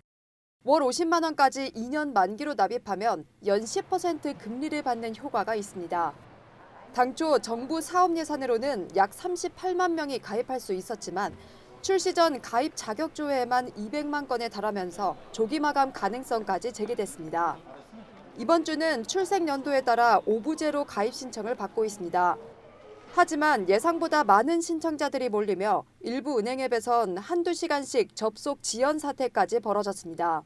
월 50만 원까지 2년 만기로 납입하면 연 10% 금리를 받는 효과가 있습니다. 당초 정부 사업 예산으로는 약 38만 명이 가입할 수 있었지만 출시 전 가입 자격 조회에만 200만 건에 달하면서 조기 마감 가능성까지 제기됐습니다. 이번 주는 출생 연도에 따라 오부제로 가입 신청을 받고 있습니다. 하지만 예상보다 많은 신청자들이 몰리며 일부 은행 앱에선 한두 시간씩 접속 지연 사태까지 벌어졌습니다.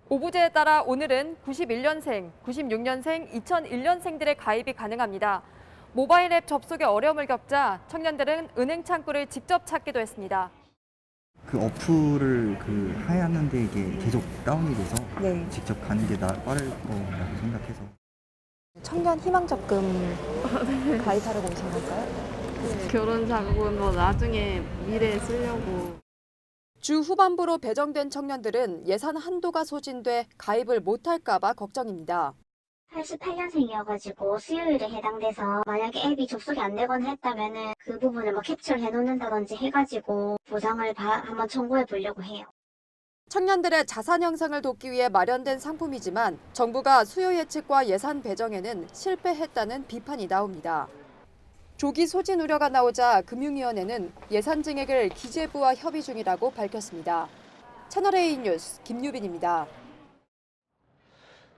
오부제에 따라 오늘은 91년생, 96년생, 2001년생들의 가입이 가능합니다. 모바일 앱 접속에 어려움을 겪자 청년들은 은행 창구를 직접 찾기도 했습니다. 그 어플을 하였는데 이게 계속 다운이 돼서 직접 가는 게 빠를 거라고 생각해서. 청년 희망 적금 가입하려고 오신 걸까요? 결혼 자금은 나중에 미래에 쓰려고. 주 후반부로 배정된 청년들은 예산 한도가 소진돼 가입을 못할까 봐 걱정입니다. 88년생이어가지고 수요일에 해당돼서 만약에 앱이 접속이 안 되거나 했다면은 그 부분을 캡처를 해놓는다든지 해가지고 보상을 한번 청구해 보려고 해요. 청년들의 자산 형성을 돕기 위해 마련된 상품이지만 정부가 수요 예측과 예산 배정에는 실패했다는 비판이 나옵니다. 조기 소진 우려가 나오자 금융위원회는 예산 증액을 기재부와 협의 중이라고 밝혔습니다. 채널A 뉴스 김유빈입니다.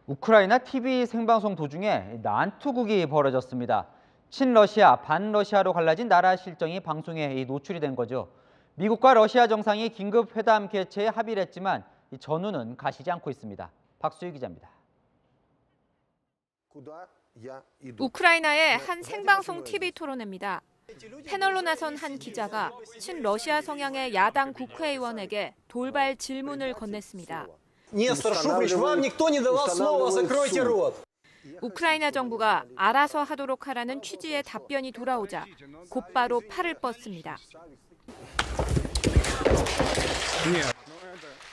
우크라이나 TV 생방송 도중에 난투극이 벌어졌습니다. 친러시아, 반러시아로 갈라진 나라 실정이 방송에 노출이 된 거죠. 미국과 러시아 정상이 긴급 회담 개최에 합의를 했지만 전후는 가시지 않고 있습니다. 박수희 기자입니다. 우크라이나의 한 생방송 TV 토론회입니다. 패널로 나선 한 기자가 친러시아 성향의 야당 국회의원에게 돌발 질문을 건넸습니다. 우크라이나 정부가 알아서 하도록 하라는 취지의 답변이 돌아오자 곧바로 팔을 뻗습니다.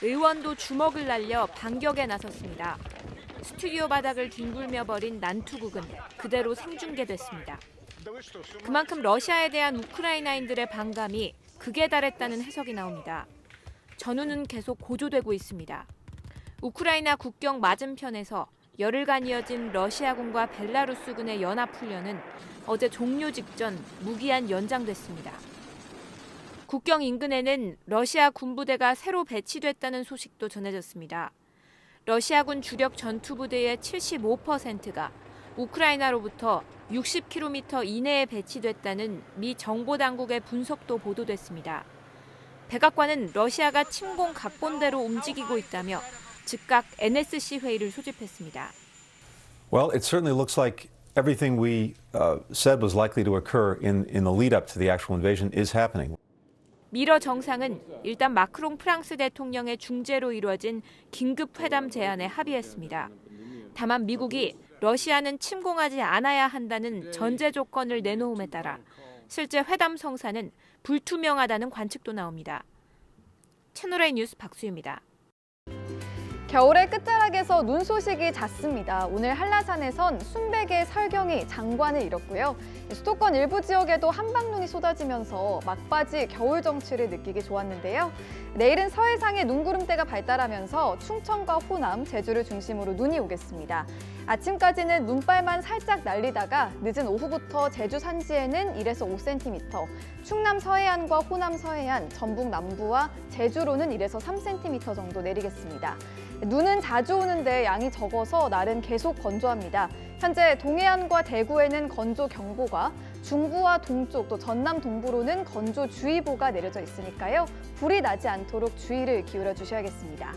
의원도 주먹을 날려 반격에 나섰습니다. 스튜디오 바닥을 뒹굴며 벌인 난투극은 그대로 생중계됐습니다. 그만큼 러시아에 대한 우크라이나인들의 반감이 극에 달했다는 해석이 나옵니다. 전후는 계속 고조되고 있습니다. 우크라이나 국경 맞은편에서 열흘간 이어진 러시아군과 벨라루스군의 연합훈련은 어제 종료 직전 무기한 연장됐습니다. 국경 인근에는 러시아 군부대가 새로 배치됐다는 소식도 전해졌습니다. 러시아군 주력 전투부대의 75%가 우크라이나로부터 60km 이내에 배치됐다는 미 정보당국의 분석도 보도됐습니다. 백악관은 러시아가 침공 각본대로 움직이고 있다며 즉각 NSC 회의를 소집했습니다. Well, it certainly looks like everything we said was likely to occur in the lead up to the actual invasion is happening. 미러 정상은 일단 마크롱 프랑스 대통령의 중재로 이루어진 긴급 회담 제안에 합의했습니다. 다만 미국이 러시아는 침공하지 않아야 한다는 전제 조건을 내놓음에 따라 실제 회담 성사는 불투명하다는 관측도 나옵니다. 채널A 뉴스 박수희입니다. 겨울의 끝자락에서 눈 소식이 잦습니다. 오늘 한라산에선 순백의 설경이 장관을 이뤘고요. 수도권 일부 지역에도 한방눈이 쏟아지면서 막바지 겨울 정취를 느끼기 좋았는데요. 내일은 서해상에 눈구름대가 발달하면서 충청과 호남, 제주를 중심으로 눈이 오겠습니다. 아침까지는 눈발만 살짝 날리다가 늦은 오후부터 제주 산지에는 1에서 5cm, 충남 서해안과 호남 서해안, 전북 남부와 제주로는 1에서 3cm 정도 내리겠습니다. 눈은 자주 오는데 양이 적어서 날은 계속 건조합니다. 현재 동해안과 대구에는 건조경보가, 중부와 동쪽 또 전남 동부로는 건조주의보가 내려져 있으니까요. 불이 나지 않도록 주의를 기울여 주셔야겠습니다.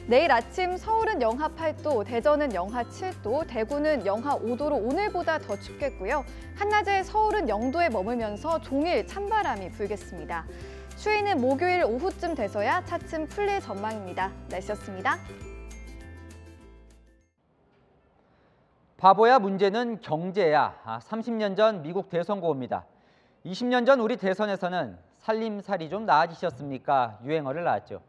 내일 아침 서울은 영하 8도, 대전은 영하 7도, 대구는 영하 5도로 오늘보다 더 춥겠고요. 한낮에 서울은 0도에 머물면서 종일 찬바람이 불겠습니다. 추위는 목요일 오후쯤 돼서야 차츰 풀릴 전망입니다. 날씨였습니다. 바보야 문제는 경제야. 30년 전 미국 대선 고입니다. 20년 전 우리 대선에서는 살림살이 좀 나아지셨습니까? 유행어를 낳았죠.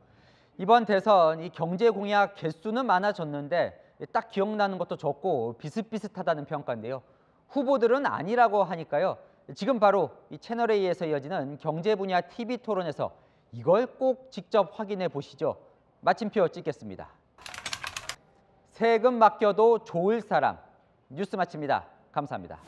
이번 대선 이 경제 공약 개수는 많아졌는데 딱 기억나는 것도 적고 비슷비슷하다는 평가인데요. 후보들은 아니라고 하니까요. 지금 바로 이 채널A에서 이어지는 경제 분야 TV 토론에서 이걸 꼭 직접 확인해 보시죠. 마침표 찍겠습니다. 세금 맡겨도 좋을 사람. 뉴스 마칩니다. 감사합니다.